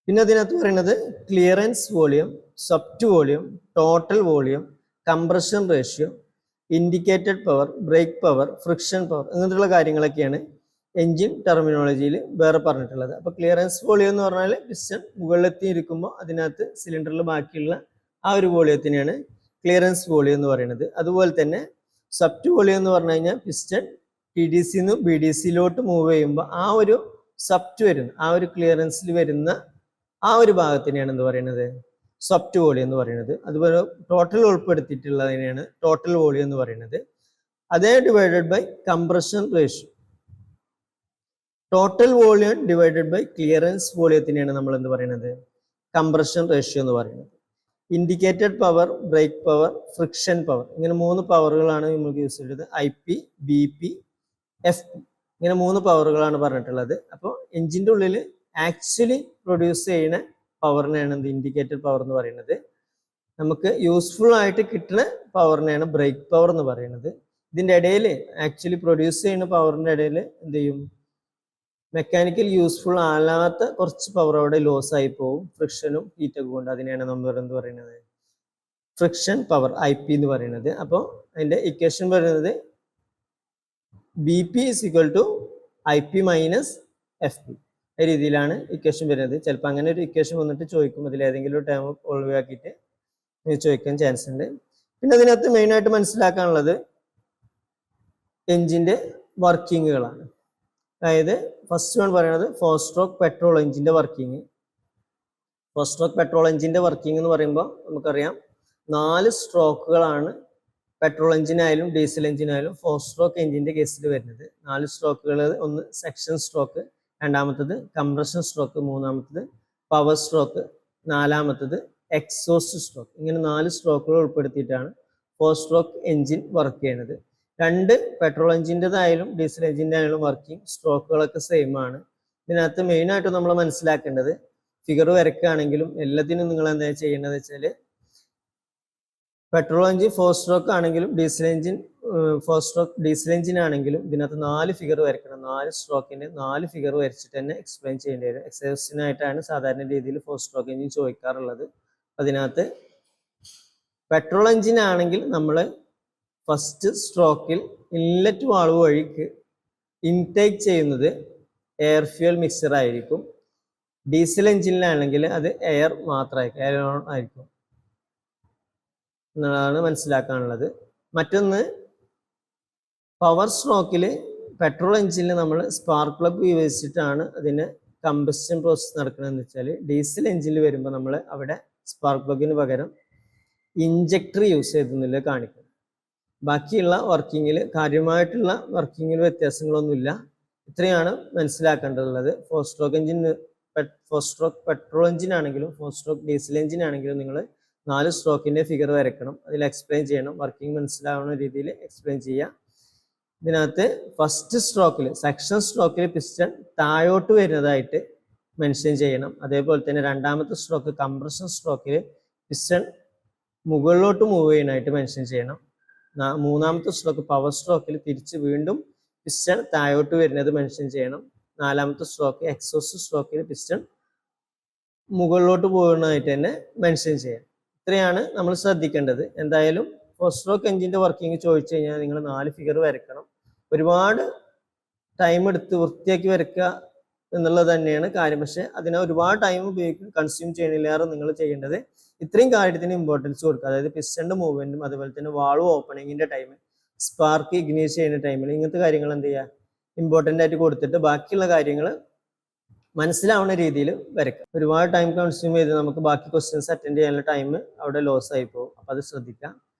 പിന്നെ അതിനകത്ത് പറയുന്നത് clearance volume, swept volume, total volume, compression ratio, indicated power, brake power, friction power, അങ്ങനത്തെയുള്ള കാര്യങ്ങളൊക്കെയാണ് എൻജിൻ ടെർമിനോളജിയിൽ വേറെ പറഞ്ഞിട്ടുള്ളത്. അപ്പൊ ക്ലിയറൻസ് വോളിയം എന്ന് പറഞ്ഞാൽ പിസ്റ്റൺ മുകളിലെത്തിയിരിക്കുമ്പോൾ അതിനകത്ത് സിലിണ്ടറിൽ ബാക്കിയുള്ള ആ ഒരു വോളിയത്തിനെയാണ് ക്ലിയറൻസ് വോളിയം എന്ന് പറയുന്നത്. അതുപോലെ തന്നെ സബ്റ്റ് വോളിയം എന്ന് പറഞ്ഞു കഴിഞ്ഞാൽ പിസ്റ്റൺ TDC നിന്ന് BDCയിലോട്ട് മൂവ് ചെയ്യുമ്പോൾ ആ ഒരു സബ്റ്റ് വരുന്ന ആ ഒരു ക്ലിയറൻസിൽ വരുന്ന ആ ഒരു ഭാഗത്തിനെയാണ് എന്ത് പറയുന്നത്, സ്വപ്റ്റ് വോളിയം എന്ന് പറയുന്നത്. അതുപോലെ ടോട്ടൽ ഉൾപ്പെടുത്തിയിട്ടുള്ളതിനെയാണ് ടോട്ടൽ വോളിയം എന്ന് പറയുന്നത്. അതേ divided by compression ratio. Total volume divided by clearance വോളിയത്തിനെയാണ് നമ്മൾ എന്ത് പറയുന്നത്? കംപ്രഷൻ റേഷ്യോ എന്ന് പറയുന്നത്. Indicated power, brake power, friction power, ഇങ്ങനെ 3 പവറുകളാണ് നമുക്ക് യൂസ് ചെയ്തത്. IP, BP, FP, ഇങ്ങനെ 3 പവറുകളാണ് പറഞ്ഞിട്ടുള്ളത്. അപ്പോൾ എഞ്ചിൻ്റെ ഉള്ളിൽ ആക്ച്വലി പ്രൊഡ്യൂസ് ചെയ്യുന്ന പവറിനെയാണ് എന്ത് ഇൻഡിക്കേറ്റഡ് പവർ എന്ന് പറയുന്നത്. നമുക്ക് യൂസ്ഫുൾ ആയിട്ട് കിട്ടുന്ന പവറിനെയാണ് ബ്രേക്ക് പവർ എന്ന് പറയുന്നത്. ഇതിൻ്റെ ഇടയിൽ ആക്ച്വലി പ്രൊഡ്യൂസ് ചെയ്യുന്ന പവറിൻ്റെ ഇടയിൽ എന്ത് ചെയ്യും? മെക്കാനിക്കൽ യൂസ്ഫുൾ അല്ലാത്ത കുറച്ച് പവർ അവിടെ ലോസ് ആയി പോകും, ഫ്രിക്ഷനും ഹീറ്റൊക്കെ കൊണ്ട്. അതിനെയാണ് നമ്മൾ എന്ത് പറയുന്നത്? ഫ്രിക്ഷൻ പവർ, IP എന്ന് പറയുന്നത്. അപ്പോൾ അതിൻ്റെ ഇക്വേഷൻ പറയുന്നത് BP = IP - FP. ഈ രീതിയിലാണ് ഇക്വേഷൻ വരുന്നത്. ചിലപ്പോൾ അങ്ങനെ ഒരു ഇക്വേഷൻ വന്നിട്ട് ചോദിക്കും, അതിൽ ഏതെങ്കിലും ഒരു ടേം ഒഴിവാക്കിയിട്ട് ചോദിക്കാൻ ചാൻസ് ഉണ്ട്. പിന്നെ അതിനകത്ത് മെയിനായിട്ട് മനസ്സിലാക്കാനുള്ളത് എഞ്ചിൻ്റെ വർക്കിങ്ങുകളാണ്. അതായത് ഫസ്റ്റ് വൺ പറയുന്നത് 4 സ്ട്രോക്ക് പെട്രോൾ എഞ്ചിൻ്റെ വർക്കിംഗ്. 4 സ്ട്രോക്ക് പെട്രോൾ എഞ്ചിൻ്റെ വർക്കിംഗ് എന്ന് പറയുമ്പോൾ നമുക്കറിയാം 4 സ്ട്രോക്കുകളാണ് പെട്രോൾ എഞ്ചിനായാലും ഡീസൽ എഞ്ചിനായാലും 4 സ്ട്രോക്ക് എഞ്ചിൻ്റെ കേസിൽ വരുന്നത്. 4 സ്ട്രോക്കുകൾ, ഒന്ന് സെക്ഷൻ സ്ട്രോക്ക്, രണ്ടാമത്തത് കംപ്രഷൻ സ്ട്രോക്ക്, മൂന്നാമത്തത് പവർ സ്ട്രോക്ക്, നാലാമത്തത് എക്സോസ്റ്റ് സ്ട്രോക്ക്. ഇങ്ങനെ 4 സ്ട്രോക്കുകൾ ഉൾപ്പെടുത്തിയിട്ടാണ് 4 സ്ട്രോക്ക് എഞ്ചിൻ വർക്ക് ചെയ്യുന്നത്. 2 പെട്രോൾ എഞ്ചിൻ്റെതായാലും ഡീസൽ എഞ്ചിൻ്റെ ആയാലും വർക്കിംഗ് സ്ട്രോക്കുകളൊക്കെ സെയിം ആണ്. ഇതിനകത്ത് മെയിനായിട്ട് നമ്മൾ മനസ്സിലാക്കേണ്ടത്, ഫിഗർ വരയ്ക്കുകയാണെങ്കിലും എല്ലാത്തിനും നിങ്ങൾ എന്താ ചെയ്യേണ്ടത് വെച്ചാൽ, പെട്രോൾ എഞ്ചിൻ 4 സ്ട്രോക്ക് ആണെങ്കിലും diesel engine 4 stroke diesel engine ആണെങ്കിലും ഇതിനകത്ത് 4 ഫിഗർ വരയ്ക്കണം. 4 സ്ട്രോക്കിൻ്റെ 4 ഫിഗർ വരച്ചിട്ട് തന്നെ എക്സ്പ്ലെയിൻ ചെയ്യേണ്ടി വരും. എക്സസൈസിനായിട്ടാണ് സാധാരണ രീതിയിൽ 4 സ്ട്രോക്ക് എഞ്ചിൻ ചോദിക്കാറുള്ളത്. അതിനകത്ത് പെട്രോൾ എഞ്ചിൻ ആണെങ്കിൽ നമ്മൾ ഫസ്റ്റ് സ്ട്രോക്കിൽ ഇൻലെറ്റ് വാൾവ് വഴിക്ക് ഇൻടേക്ക് ചെയ്യുന്നത് എയർ ഫ്യൂൽ മിക്സർ ആയിരിക്കും. ഡീസൽ എഞ്ചിനിലാണെങ്കിൽ അത് എയർ മാത്രമായിരിക്കും, എയർ ആയിരിക്കും എന്നതാണ് മനസ്സിലാക്കാനുള്ളത്. മറ്റൊന്ന്, പവർ സ്ട്രോക്കിൽ പെട്രോൾ എഞ്ചിനിൽ നമ്മൾ സ്പാർക്ക് പ്ലഗ് ഉപയോഗിച്ചിട്ടാണ് അതിന് കമ്പസ്റ്റൻ പ്രോസസ് നടക്കുന്നതെന്ന് വെച്ചാൽ, ഡീസൽ എഞ്ചിനിൽ വരുമ്പോൾ നമ്മൾ അവിടെ സ്പാർക്ക് പ്ലഗിന് പകരം ഇഞ്ചക്ടർ യൂസ് ചെയ്തെന്നില്ല കാണിക്കും. ബാക്കിയുള്ള വർക്കിങ്ങിൽ കാര്യമായിട്ടുള്ള വർക്കിങ്ങിൽ വ്യത്യാസങ്ങളൊന്നുമില്ല. ഇത്രയാണ് മനസ്സിലാക്കേണ്ടതുള്ളത്. 4 stroke engine 4 stroke petrol engine ആണെങ്കിലും 4 സ്ട്രോക്ക് ഡീസൽ എഞ്ചിൻ ആണെങ്കിലും നിങ്ങൾ 4 സ്ട്രോക്കിൻ്റെ ഫിഗർ വരയ്ക്കണം, അതിൽ എക്സ്പ്ലെയിൻ ചെയ്യണം, വർക്കിംഗ് മനസ്സിലാവുന്ന രീതിയിൽ എക്സ്പ്ലെയിൻ ചെയ്യുക. ഇതിനകത്ത് ഫസ്റ്റ് സ്ട്രോക്കിൽ, സെക്ഷൻ സ്ട്രോക്കിൽ പിസ്റ്റൺ താഴോട്ട് വരുന്നതായിട്ട് മെൻഷൻ ചെയ്യണം. അതേപോലെ തന്നെ രണ്ടാമത്തെ സ്ട്രോക്ക് കംപ്രഷൻ സ്ട്രോക്കിൽ പിസ്റ്റൺ മുകളിലോട്ട് മൂവ് ചെയ്യാനായിട്ട് മെൻഷൻ ചെയ്യണം. മൂന്നാമത്തെ സ്ട്രോക്ക് പവർ സ്ട്രോക്കിൽ തിരിച്ച് വീണ്ടും പിസ്റ്റൺ താഴോട്ട് വരുന്നത് മെൻഷൻ ചെയ്യണം. നാലാമത്തെ സ്ട്രോക്ക് എക്സോസ്റ്റ് സ്ട്രോക്കിൽ പിസ്റ്റൺ മുകളിലോട്ട് പോകുന്നതായിട്ട് തന്നെ മെൻഷൻ ചെയ്യണം. ഇത്രയാണ് നമ്മൾ ശ്രദ്ധിക്കേണ്ടത്. എന്തായാലും 4 സ്ട്രോക്ക് എഞ്ചിൻ്റെ വർക്കിംഗ് ചോദിച്ചു കഴിഞ്ഞാൽ നിങ്ങൾ 4 ഫിഗർ വരയ്ക്കണം. ഒരുപാട് ടൈം എടുത്ത് വൃത്തിയാക്കി വരയ്ക്കുക എന്നുള്ളത് തന്നെയാണ് കാര്യം. പക്ഷെ അതിനെ ഒരുപാട് ടൈം കൺസ്യൂം ചെയ്യണില്ലാതെ നിങ്ങൾ ചെയ്യേണ്ടത് ഇത്രയും കാര്യത്തിന് ഇമ്പോർട്ടൻസ് കൊടുക്കുക. അതായത് പിസ്റ്റന്റെ മൂവ്മെന്റും അതുപോലെ തന്നെ വാൾവ് ഓപ്പണിങ്ങിന്റെ ടൈം, സ്പാർക്ക് ഇഗ്നീറ്റ് ചെയ്യുന്ന ടൈമിൽ ഇങ്ങനത്തെ കാര്യങ്ങൾ എന്ത് ചെയ്യുക, ഇമ്പോർട്ടൻ്റ് ആയിട്ട് കൊടുത്തിട്ട് ബാക്കിയുള്ള കാര്യങ്ങൾ മനസ്സിലാവുന്ന രീതിയിൽ വരയ്ക്കുക. ഒരുപാട് ടൈം കൺസ്യൂം ചെയ്ത് നമുക്ക് ബാക്കി ക്വസ്റ്റ്യൻസ് അറ്റൻഡ് ചെയ്യാനുള്ള ടൈം അവിടെ ലോസ് ആയി പോകും. അപ്പോൾ അത് ശ്രദ്ധിക്കാം.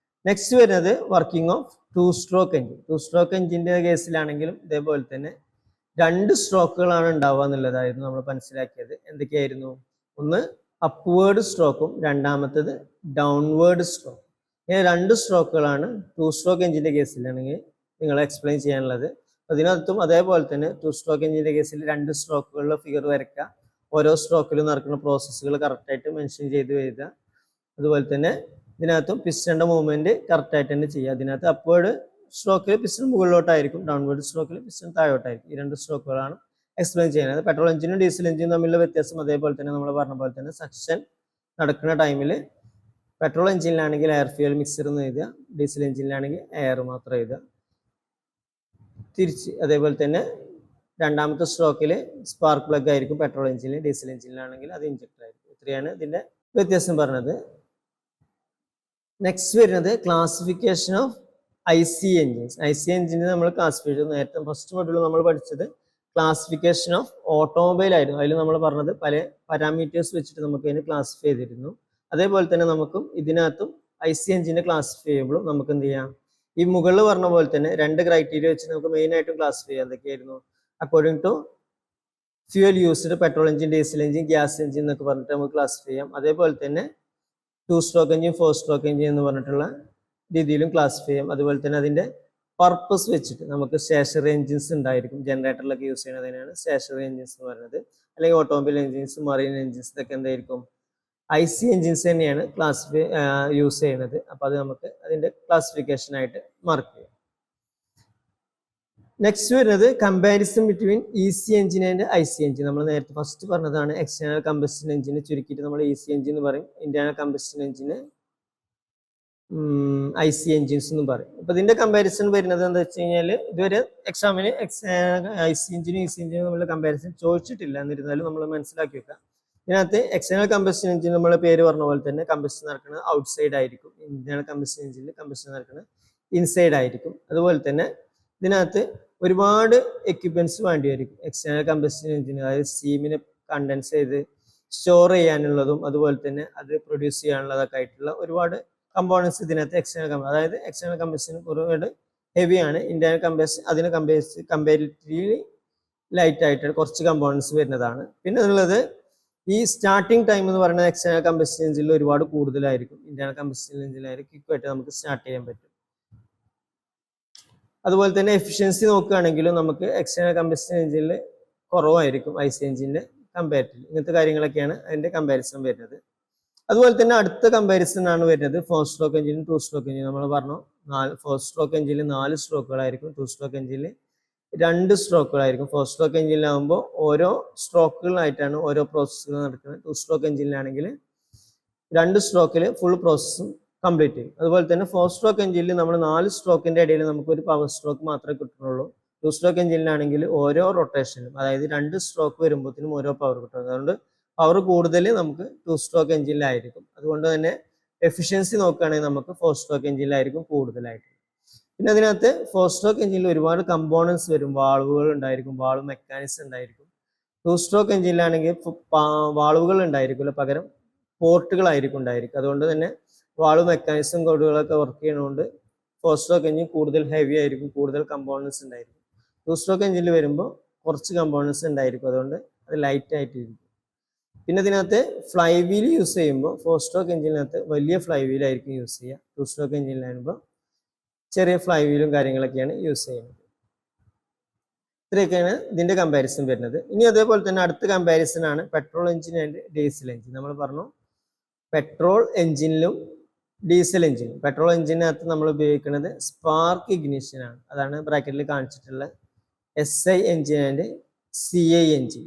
നെക്സ്റ്റ് വരുന്നത് working of 2 stroke engine. 2 stroke എഞ്ചിൻ്റെ കേസിലാണെങ്കിലും ഇതേപോലെ തന്നെ 2 സ്ട്രോക്കുകളാണ് ഉണ്ടാവുക എന്നുള്ളതായിരുന്നു നമ്മൾ മനസ്സിലാക്കിയത്. എന്തൊക്കെയായിരുന്നു? ഒന്ന് അപ്വേർഡ് സ്ട്രോക്കും രണ്ടാമത്തത് ഡൗൺവേർഡ് സ്ട്രോക്ക്. ഇങ്ങനെ 2 സ്ട്രോക്കുകളാണ് 2 സ്ട്രോക്ക് എഞ്ചിൻ്റെ കേസിലാണെങ്കിൽ നിങ്ങൾ എക്സ്പ്ലെയിൻ ചെയ്യാനുള്ളത്. അതിനകത്തും അതേപോലെ തന്നെ 2 സ്ട്രോക്ക് എഞ്ചിൻ്റെ കേസിൽ 2 സ്ട്രോക്കുകളിലെ ഫിഗർ വരയ്ക്കുക. ഓരോ സ്ട്രോക്കിലും നടക്കുന്ന പ്രോസസ്സുകൾ കറക്റ്റായിട്ട് മെൻഷൻ ചെയ്ത് എഴുതുക. അതുപോലെ തന്നെ ഇതിനകത്തും പിസ്റ്റന്റെ മൂവ്മെന്റ് കറക്റ്റായിട്ട് തന്നെ ചെയ്യുക. അതിനകത്ത് അപ്വേർഡ് സ്ട്രോക്കിൽ പിസ്റ്റൺ മുകളിലോട്ടായിരിക്കും, ഡൗൺവേർഡ് സ്ട്രോക്കിൽ പിസ്റ്റൺ താഴോട്ടായിരിക്കും. ഈ 2 സ്ട്രോക്കുകളാണ് എക്സ്പ്ലെയിൻ ചെയ്യുന്നത്. പെട്രോൾ എഞ്ചിനും ഡീസൽ എഞ്ചിനും തമ്മിലുള്ള വ്യത്യാസം അതേപോലെ തന്നെ നമ്മൾ പറഞ്ഞ പോലെ തന്നെ സെക്ഷൻ നടക്കുന്ന ടൈമിൽ പെട്രോൾ എഞ്ചിനിലാണെങ്കിൽ എയർ ഫ്യൂൽ മിക്സർ എന്ന് എഴുതുക, ഡീസൽ എഞ്ചിനിലാണെങ്കിൽ എയർ മാത്രം എഴുതുക. തിരിച്ച് അതേപോലെ തന്നെ രണ്ടാമത്തെ സ്ട്രോക്കിൽ സ്പാർക്ക് പ്ലഗ് ആയിരിക്കും പെട്രോൾ എഞ്ചിനിൽ, ഡീസൽ എഞ്ചിനിലാണെങ്കിൽ അത് ഇഞ്ചക്ടർ ആയിരിക്കും. ഇത്രയാണ് ഇതിൻ്റെ വ്യത്യാസം പറഞ്ഞത്. നെക്സ്റ്റ് വരുന്നത് classification of IC engines. IC എഞ്ചിന് നമ്മൾ ക്ലാസിഫൈ ചെയ്തു. നേരത്തെ ഫസ്റ്റ് മൊഡ്യൂൾ നമ്മൾ പഠിച്ചത് ക്ലാസിഫിക്കേഷൻ ഓഫ് ഓട്ടോമൊബൈൽ ആയിരുന്നു. അതിൽ നമ്മൾ പറഞ്ഞത് പല പാരാമീറ്റേഴ്സ് വെച്ചിട്ട് നമുക്ക് അതിന് ക്ലാസിഫൈ ചെയ്തിരുന്നു. അതേപോലെ തന്നെ നമുക്കും ഇതിനകത്തും IC എഞ്ചിനെ ക്ലാസിഫൈ ചെയ്യുമ്പോഴും നമുക്ക് എന്ത് ചെയ്യാം, ഈ മുകളിൽ പറഞ്ഞ പോലെ തന്നെ 2 ക്രൈറ്റീരിയ വെച്ച് നമുക്ക് മെയിൻ ആയിട്ടും ക്ലാസിഫൈ ചെയ്യാം. എന്തൊക്കെയായിരുന്നു? According to fuel used, petrol engine, diesel engine, gas engine എന്നൊക്കെ പറഞ്ഞിട്ട് നമുക്ക് ക്ലാസിഫൈ ചെയ്യാം. അതേപോലെ തന്നെ 2 സ്ട്രോക്ക് എഞ്ചിൻ, 4 സ്ട്രോക്ക് എഞ്ചിൻ എന്ന് പറഞ്ഞിട്ടുള്ള രീതിയിലും ക്ലാസിഫൈ ചെയ്യാം. അതുപോലെ തന്നെ അതിന്റെ പർപ്പസ് വെച്ചിട്ട് നമുക്ക് സ്റ്റേഷനറി എഞ്ചിൻസ് ഉണ്ടായിരിക്കും. ജനറേറ്ററിലൊക്കെ യൂസ് ചെയ്യുന്നതിനാണ് സ്റ്റേഷനറി എഞ്ചിൻസ് എന്ന് പറയുന്നത്. അല്ലെങ്കിൽ ഓട്ടോമൊബൈൽ എഞ്ചിൻസ്, മറീൻ എഞ്ചിൻസ് ഇതൊക്കെ എന്തായിരിക്കും, IC എഞ്ചിൻസ് തന്നെയാണ് യൂസ് ചെയ്യുന്നത്. അപ്പോൾ അത് നമുക്ക് അതിന്റെ ക്ലാസിഫിക്കേഷൻ ആയിട്ട് മാർക്ക് ചെയ്യാം. നെക്സ്റ്റ് വരുന്നത് comparison between EC engine and IC engine. നമ്മൾ നേരത്തെ ഫസ്റ്റ് പറഞ്ഞതാണ് എക്സ്റ്റേണൽ കമ്പസ്റ്റൻ എഞ്ചിന് ചുരുക്കിയിട്ട് നമ്മൾ EC എഞ്ചിൻ എന്ന് പറയും, ഇന്റേണൽ കമ്പസ്റ്റൻ എഞ്ചിന് IC എഞ്ചിൻസ് എന്നും പറയും. അപ്പൊ ഇതിന്റെ കമ്പാരിസൺ വരുന്നത് എന്താ വെച്ച് കഴിഞ്ഞാൽ, ഇതുവരെ എക്സാമിന് IC എഞ്ചിനും EC എഞ്ചിനും നമ്മൾ കമ്പാരിസൺ ചോദിച്ചിട്ടില്ല. എന്നിരുന്നാലും നമ്മൾ മനസ്സിലാക്കി വെക്കാം. ഇതിനകത്ത് എക്സ്റ്റേണൽ കമ്പസ്റ്റൻ എഞ്ചിൻ നമ്മളെ പേര് പറഞ്ഞ പോലെ തന്നെ കമ്പസ്റ്റൻ നടക്കുന്നത് ഔട്ട്സൈഡ് ആയിരിക്കും. ഇന്റേണൽ കമ്പസ്റ്റൻ എഞ്ചിനിൽ കമ്പസ്റ്റൻ നടക്കുന്നത് ഇൻസൈഡ് ആയിരിക്കും. അതുപോലെ തന്നെ ഇതിനകത്ത് ഒരുപാട് എക്യുപ്മെന്റ്സ് വേണ്ടി വരും. എക്സ്റ്റേണൽ കമ്പസ്റ്റൻ എഞ്ചിന്, അതായത് സ്റ്റീമിനെ കണ്ടൻസ് ചെയ്ത് സ്റ്റോർ ചെയ്യാനുള്ളതും അതുപോലെ തന്നെ അത് പ്രൊഡ്യൂസ് ചെയ്യാനുള്ളതൊക്കെ ആയിട്ടുള്ള ഒരുപാട് കമ്പോണൻസ് ഇതിനകത്ത് അതായത് എക്സ്റ്റേണൽ കമ്പസ്റ്റൻ ഒരുപാട് ഹെവിയാണ്. ഇന്റേണൽ കമ്പസ്റ്റൻ അതിന് കമ്പാരിറ്റീവ്ലി ലൈറ്റ് ആയിട്ട് കുറച്ച് കമ്പോണൻസ് വരുന്നതാണ്. പിന്നെ ഉള്ളത് ഈ സ്റ്റാർട്ടിംഗ് ടൈം എന്ന് പറയുന്നത് എക്സ്റ്റേണൽ കമ്പസ്റ്റൻ എഞ്ചിനിൽ ഒരുപാട് കൂടുതലായിരിക്കും. ഇന്റേണൽ കമ്പസ്റ്റൻ എഞ്ചിനിലായിരിക്കും ക്വിക്കായിട്ട് നമുക്ക് സ്റ്റാർട്ട് ചെയ്യാൻ പറ്റും. അതുപോലെ തന്നെ എഫിഷ്യൻസി നോക്കുകയാണെങ്കിലും നമുക്ക് എക്സ്റ്റേണൽ കമ്പസ്റ്റൻ എഞ്ചിനിൽ കുറവായിരിക്കും IC എഞ്ചിന്റെ കമ്പാരിറ്റീവ്. ഇങ്ങനത്തെ കാര്യങ്ങളൊക്കെയാണ് അതിന്റെ കമ്പാരിസൺ വരുന്നത്. അതുപോലെ തന്നെ അടുത്ത കമ്പാരിസൺ ആണ് വരുന്നത് 4 സ്ട്രോക്ക് എഞ്ചിനും 2 സ്ട്രോക്ക് എഞ്ചിനും. നമ്മൾ പറഞ്ഞു 4 സ്ട്രോക്ക് എഞ്ചിനിൽ 4 സ്ട്രോക്കുകളായിരിക്കും, 2 സ്ട്രോക്ക് എഞ്ചിനിൽ 2 സ്ട്രോക്കുകളായിരിക്കും. 4 സ്ട്രോക്ക് എഞ്ചിനിലാകുമ്പോൾ ഓരോ സ്ട്രോക്കുകളായിട്ടാണ് ഓരോ പ്രോസസ്സുകൾ നടക്കുന്നത്. 2 സ്ട്രോക്ക് എഞ്ചിനിലാണെങ്കിൽ 2 സ്ട്രോക്കിൽ ഫുൾ പ്രോസസ്സും കംപ്ലീറ്റ് ചെയ്യും. അതുപോലെ തന്നെ 4 സ്ട്രോക്ക് എഞ്ചിനിൽ നമ്മൾ 4 സ്ട്രോക്കിന്റെ ഇടയിൽ നമുക്ക് ഒരു പവർ സ്ട്രോക്ക് മാത്രമേ കിട്ടുന്നുള്ളൂ. 2 സ്ട്രോക്ക് എഞ്ചിനിലാണെങ്കിൽ ഓരോ റൊട്ടേഷനിലും, അതായത് 2 സ്ട്രോക്ക് വരുമ്പോഴത്തേനും ഓരോ പവർ കിട്ടും. അതുകൊണ്ട് പവർ കൂടുതൽ നമുക്ക് 2 സ്ട്രോക്ക് എഞ്ചിനിലായിരിക്കും. അതുകൊണ്ട് തന്നെ എഫിഷ്യൻസി നോക്കുകയാണെങ്കിൽ നമുക്ക് 4 സ്ട്രോക്ക് എഞ്ചിനിലായിരിക്കും കൂടുതലായിട്ട്. പിന്നെ അതിനകത്ത് 4 സ്ട്രോക്ക് എഞ്ചിനിൽ ഒരുപാട് കമ്പോണൻസ് വരും. വാൾവുകൾ ഉണ്ടായിരിക്കും, വാൾവ് മെക്കാനിസം ഉണ്ടായിരിക്കും. 2 സ്ട്രോക്ക് എഞ്ചിനിലാണെങ്കിൽ വാൾവുകൾ ഉണ്ടായിരിക്കില്ല, പകരം പോർട്ടുകളായിരിക്കും ഉണ്ടായിരിക്കും. അതുകൊണ്ട് തന്നെ വാൾവ് മെക്കാനിസം കോഡുകളൊക്കെ വർക്ക് ചെയ്യുന്നതുകൊണ്ട് 4 സ്ട്രോക്ക് എഞ്ചിൻ കൂടുതൽ ഹെവി ആയിരിക്കും, കൂടുതൽ കമ്പോണൻസ് ഉണ്ടായിരിക്കും. 2 സ്ട്രോക്ക് എഞ്ചിനിൽ വരുമ്പോൾ കുറച്ച് കമ്പോണൻസ് ഉണ്ടായിരിക്കും, അതുകൊണ്ട് അത് ലൈറ്റ് ആയിട്ടിരിക്കും. പിന്നെ ഇതിനകത്ത് ഫ്ലൈ വീൽ യൂസ് ചെയ്യുമ്പോൾ 4 സ്ട്രോക്ക് എഞ്ചിനകത്ത് വലിയ ഫ്ലൈ വീൽ ആയിരിക്കും യൂസ് ചെയ്യുക. 2 സ്ട്രോക്ക് എഞ്ചിനിലാകുമ്പോൾ ചെറിയ ഫ്ലൈ വീലും കാര്യങ്ങളൊക്കെയാണ് യൂസ് ചെയ്യുന്നത്. ഇത്രയൊക്കെയാണ് ഇതിന്റെ കമ്പാരിസൺ വരുന്നത്. ഇനി അതേപോലെ തന്നെ അടുത്ത കമ്പാരിസൺ ആണ് petrol engine and diesel engine. നമ്മൾ പറഞ്ഞു പെട്രോൾ എഞ്ചിനിലും ഡീസൽ എഞ്ചിനും. പെട്രോൾ എഞ്ചിനകത്ത് നമ്മൾ ഉപയോഗിക്കുന്നത് സ്പാർക്ക് ഇഗ്നിഷൻ ആണ്. അതാണ് ബ്രാക്കറ്റിൽ കാണിച്ചിട്ടുള്ള SI engine and CI engine.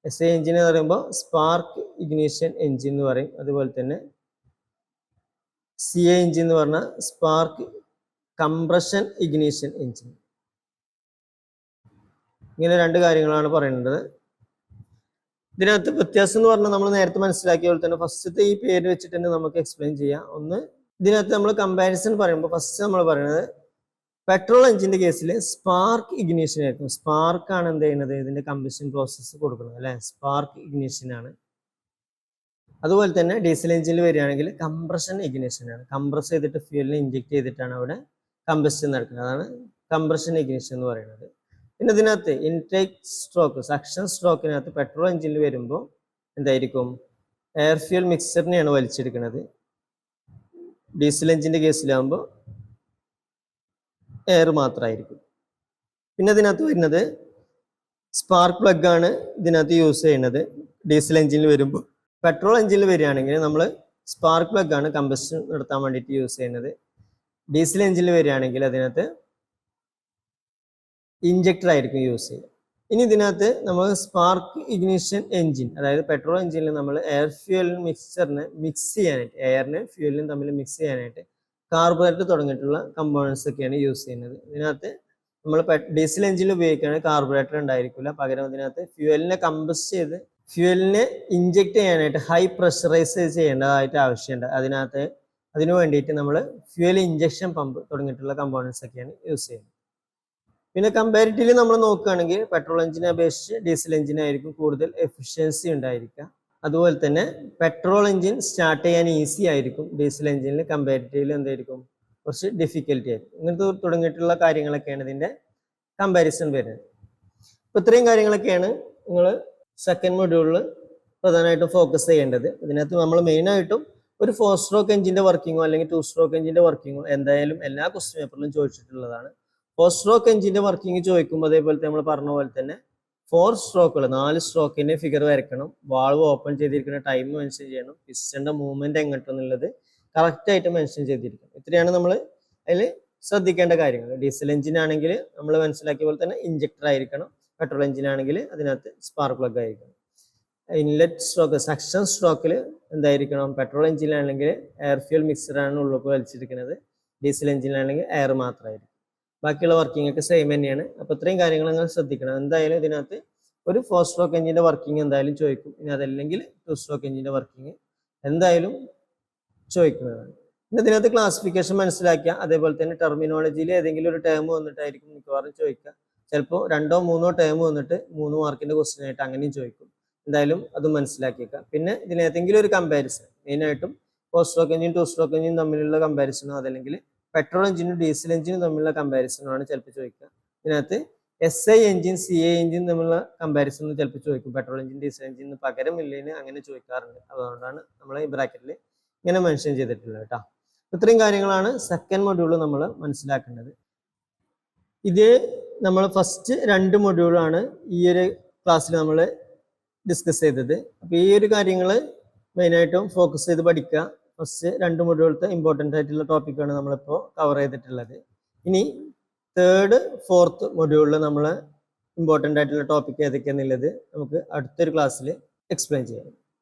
SI engine എന്ന് പറയുമ്പോൾ സ്പാർക്ക് ഇഗ്നിഷൻ എഞ്ചിൻ എന്ന് പറയും. അതുപോലെ തന്നെ CI എഞ്ചിൻ എന്ന് പറഞ്ഞാൽ സ്പാർക്ക് കംപ്രഷൻ ഇഗ്നിഷൻ എഞ്ചിൻ. ഇങ്ങനെ 2 കാര്യങ്ങളാണ് പറയുന്നത്. ഇതിനകത്ത് വ്യത്യാസം എന്ന് പറഞ്ഞാൽ നമ്മൾ നേരത്തെ മനസ്സിലാക്കിയ പോലെ തന്നെ ഫസ്റ്റത്തെ ഈ പേര് വെച്ചിട്ട് തന്നെ നമുക്ക് എക്സ്പ്ലെയിൻ ചെയ്യാം. ഒന്ന്, ഇതിനകത്ത് നമ്മൾ കമ്പാരിസൺ പറയുമ്പോൾ ഫസ്റ്റ് നമ്മൾ പറയുന്നത് പെട്രോൾ എഞ്ചിന്റെ കേസിൽ സ്പാർക്ക് ഇഗ്നിഷൻ ആയിരിക്കും. സ്പാർക്ക് ആണ് എന്ത് ചെയ്യുന്നത്, ഇതിന്റെ കമ്പഷൻ പ്രോസസ്സ് കൊടുക്കുന്നത് അല്ലെ, സ്പാർക്ക് ഇഗ്നിഷൻ ആണ്. അതുപോലെ തന്നെ ഡീസൽ എഞ്ചിനിൽ വരികയാണെങ്കിൽ കംപ്രഷൻ ഇഗ്നിഷൻ ആണ്. കംപ്രസ് ചെയ്തിട്ട് ഫ്യൂലിനെ ഇഞ്ചെക്ട് ചെയ്തിട്ടാണ് അവിടെ കമ്പഷൻ നടക്കുന്നത്. അതാണ് കംപ്രഷൻ ഇഗ്നിഷൻ എന്ന് പറയുന്നത്. പിന്നെ ഇതിനകത്ത് ഇൻടേക്ക് സ്ട്രോക്ക്, സക്ഷൻ സ്ട്രോക്കിനകത്ത് പെട്രോൾ എഞ്ചിനിൽ വരുമ്പോൾ എന്തായിരിക്കും, എയർ ഫ്യൂൽ മിക്സറിനെയാണ് വലിച്ചെടുക്കുന്നത്. ഡീസൽ എഞ്ചിന്റെ കേസിലാകുമ്പോൾ എയർ മാത്രമായിരിക്കും. പിന്നെ ഇതിനകത്ത് വരുന്നത് സ്പാർക്ക് പ്ലഗ് ആണ് ഇതിനകത്ത് യൂസ് ചെയ്യുന്നത് ഡീസൽ എഞ്ചിനിൽ വരുമ്പോൾ. പെട്രോൾ എഞ്ചിനിൽ വരികയാണെങ്കിൽ നമ്മൾ സ്പാർക്ക് പ്ലഗ് ആണ് കമ്പഷൻ നടത്താൻ വേണ്ടിയിട്ട് യൂസ് ചെയ്യുന്നത്. ഡീസൽ എഞ്ചിനിൽ വരികയാണെങ്കിൽ അതിനകത്ത് ഇഞ്ചക്ടർ ആയിരിക്കും യൂസ് ചെയ്യുക. ഇനി ഇതിനകത്ത് നമ്മൾ സ്പാർക്ക് ഇഗ്നിഷൻ എഞ്ചിൻ, അതായത് പെട്രോൾ എഞ്ചിനിൽ നമ്മൾ എയർ ഫ്യൂൽ മിക്സറിനെ മിക്സ് ചെയ്യാനായിട്ട്, എയറിനെ ഫ്യൂലിനും തമ്മിൽ മിക്സ് ചെയ്യാനായിട്ട് കാർബറേറ്റർ തുടങ്ങിയിട്ടുള്ള കമ്പോണൻസ് ഒക്കെയാണ് യൂസ് ചെയ്യുന്നത്. ഇതിനകത്ത് നമ്മൾ ഡീസൽ എഞ്ചിനിൽ ഉപയോഗിക്കുകയാണെങ്കിൽ കാർബറേറ്റർ ഉണ്ടായിരിക്കില്ല, പകരം ഇതിനകത്ത് ഫ്യൂലിനെ കമ്പസ്റ്റ് ചെയ്ത് ഫ്യൂലിനെ ഇഞ്ചെക്ട് ചെയ്യാനായിട്ട് ഹൈ പ്രഷറൈസ് ചെയ്യേണ്ടതായിട്ട് ആവശ്യമുണ്ട്. അതിനു വേണ്ടിയിട്ട് നമ്മൾ ഫ്യൂൽ ഇഞ്ചക്ഷൻ പമ്പ് തുടങ്ങിയിട്ടുള്ള കമ്പോണൻസ് ഒക്കെയാണ് യൂസ് ചെയ്യുന്നത്. പിന്നെ കമ്പാരിറ്റീവ്ലി നമ്മൾ നോക്കുകയാണെങ്കിൽ പെട്രോൾ എഞ്ചിനെ അപേക്ഷിച്ച് ഡീസൽ എഞ്ചിനായിരിക്കും കൂടുതൽ എഫിഷ്യൻസി ഉണ്ടായിരിക്കുക. അതുപോലെ തന്നെ പെട്രോൾ എഞ്ചിൻ സ്റ്റാർട്ട് ചെയ്യാൻ ഈസി ആയിരിക്കും, ഡീസൽ എഞ്ചിനിൽ കമ്പാരിറ്റീവ്ലി എന്തായിരിക്കും കുറച്ച് ഡിഫിക്കൽട്ടി ആയിരിക്കും. ഇങ്ങനത്തെ തുടങ്ങിയിട്ടുള്ള കാര്യങ്ങളൊക്കെയാണ് ഇതിൻ്റെ കമ്പാരിസൺ വരുന്നത്. അപ്പോൾ ഇത്രയും കാര്യങ്ങളൊക്കെയാണ് നിങ്ങൾ സെക്കൻഡ് മൊഡ്യൂളിൽ പ്രധാനമായിട്ടും ഫോക്കസ് ചെയ്യേണ്ടത്. ഇതിനകത്ത് നമ്മൾ മെയിനായിട്ടും ഒരു 4 സ്ട്രോക്ക് എഞ്ചിൻ്റെ വർക്കിങ്ങോ അല്ലെങ്കിൽ 2 സ്ട്രോക്ക് എഞ്ചിൻ്റെ വർക്കിങ്ങോ എന്തായാലും എല്ലാ ക്വസ്റ്റ്യൻ പേപ്പറിലും ചോദിച്ചിട്ടുള്ളതാണ്. 4 സ്ട്രോക്ക് എഞ്ചിൻ്റെ വർക്കിംഗ് ചോദിക്കുമ്പോൾ അതേപോലത്തെ നമ്മൾ പറഞ്ഞ പോലെ തന്നെ 4 സ്ട്രോക്കുകൾ 4 സ്ട്രോക്കിൻ്റെ ഫിഗർ വരയ്ക്കണം, വാൾവ് ഓപ്പൺ ചെയ്തിരിക്കുന്ന ടൈം മെൻഷൻ ചെയ്യണം, പിസ്റ്റൻ്റെ മൂവ്മെൻറ്റ് എങ്ങോട്ടെന്നുള്ളത് കറക്റ്റായിട്ട് മെൻഷൻ ചെയ്തിരിക്കണം. ഇത്രയാണ് നമ്മൾ അതിൽ ശ്രദ്ധിക്കേണ്ട കാര്യങ്ങൾ. ഡീസൽ എഞ്ചിൻ ആണെങ്കിൽ നമ്മൾ മനസ്സിലാക്കിയ പോലെ തന്നെ ഇഞ്ചക്ടർ ആയിരിക്കണം, പെട്രോൾ എഞ്ചിൻ ആണെങ്കിൽ അതിനകത്ത് സ്പാർക്ക് പ്ലഗ് ആയിരിക്കണം. ഇൻലെറ്റ് സ്ട്രോക്ക് സക്ഷൻ സ്ട്രോക്കിൽ എന്തായിരിക്കണം, പെട്രോൾ എഞ്ചിനാണെങ്കിൽ എയർ ഫ്യൂൽ മിക്സറാണ് ഉള്ളിലേക്ക് വലിച്ചിരിക്കുന്നത്, ഡീസൽ എഞ്ചിനാണെങ്കിൽ എയർ മാത്രമായിരിക്കും. ബാക്കിയുള്ള വർക്കിംഗ് ഒക്കെ സെയിം തന്നെയാണ്. അപ്പോൾ ഇത്രയും കാര്യങ്ങൾ നിങ്ങൾ ശ്രദ്ധിക്കണം. എന്തായാലും ഇതിനകത്ത് ഒരു 4 സ്ട്രോക്ക് എഞ്ചിൻ്റെ വർക്കിംഗ് എന്തായാലും ചോദിക്കും, ഇനി അതല്ലെങ്കിൽ 2 സ്ട്രോക്ക് എഞ്ചിൻ്റെ വർക്കിംഗ് എന്തായാലും ചോദിക്കുന്നതാണ്. പിന്നെ ഇതിനകത്ത് ക്ലാസിഫിക്കേഷൻ മനസ്സിലാക്കുക, അതേപോലെ തന്നെ ടെർമിനോളജിയിൽ ഏതെങ്കിലും ഒരു ടേം വന്നിട്ടായിരിക്കും മിക്കവാറും ചോദിക്കുക. ചിലപ്പോൾ 2 or 3 ടേം വന്നിട്ട് 3 മാർക്കിൻ്റെ ക്വസ്റ്റ്യൻ ആയിട്ട് അങ്ങനെയും ചോദിക്കും. എന്തായാലും അത് മനസ്സിലാക്കിയേക്കാം. പിന്നെ ഇതിനേതെങ്കിലും ഒരു കമ്പാരിസൺ, മെയിനായിട്ടും 4 സ്ട്രോക്ക് എഞ്ചിൻ 2 സ്ട്രോക്ക് എഞ്ചിൻ തമ്മിലുള്ള കമ്പാരിസണോ അതല്ലെങ്കിൽ പെട്രോൾ എഞ്ചിനും ഡീസൽ എഞ്ചിനും തമ്മിലുള്ള കമ്പാരിസണാണ് ചിലപ്പോൾ ചോദിക്കുക. ഇതിനകത്ത് SI എഞ്ചിൻ CI എഞ്ചിൻ തമ്മിലുള്ള കമ്പാരിസൺ ചിലപ്പോൾ ചോദിക്കും. പെട്രോൾ എഞ്ചിൻ ഡീസൽ എഞ്ചിന് പകരം ഇല്ലേന് അങ്ങനെ ചോദിക്കാറുണ്ട്. അതുകൊണ്ടാണ് നമ്മൾ ഈ ബ്രാക്കറ്റിൽ ഇങ്ങനെ മെൻഷൻ ചെയ്തിട്ടുള്ളത് കേട്ടോ. ഇത്രയും കാര്യങ്ങളാണ് സെക്കൻഡ് മൊഡ്യൂൾ നമ്മൾ മനസ്സിലാക്കേണ്ടത്. ഇത് നമ്മൾ ഫസ്റ്റ് 2 മൊഡ്യൂളാണ് ഈ ഒരു ക്ലാസ്സിൽ നമ്മൾ ഡിസ്കസ് ചെയ്തത്. അപ്പോൾ ഈ ഒരു കാര്യങ്ങൾ മെയിനായിട്ടും ഫോക്കസ് ചെയ്ത് പഠിക്കുക. ഫസ്റ്റ് 2 മൊഡ്യൂളത്തെ ഇമ്പോർട്ടൻ്റ് ആയിട്ടുള്ള ടോപ്പിക്കാണ് നമ്മളിപ്പോൾ കവർ ചെയ്തിട്ടുള്ളത്. ഇനി 3rd 4th മൊഡ്യൂളിൽ നമ്മൾ ഇമ്പോർട്ടൻ്റ് ആയിട്ടുള്ള ടോപ്പിക് ഏതൊക്കെയാണെന്നുള്ളത് നമുക്ക് അടുത്തൊരു ക്ലാസ്സിൽ എക്സ്പ്ലെയിൻ ചെയ്യാം.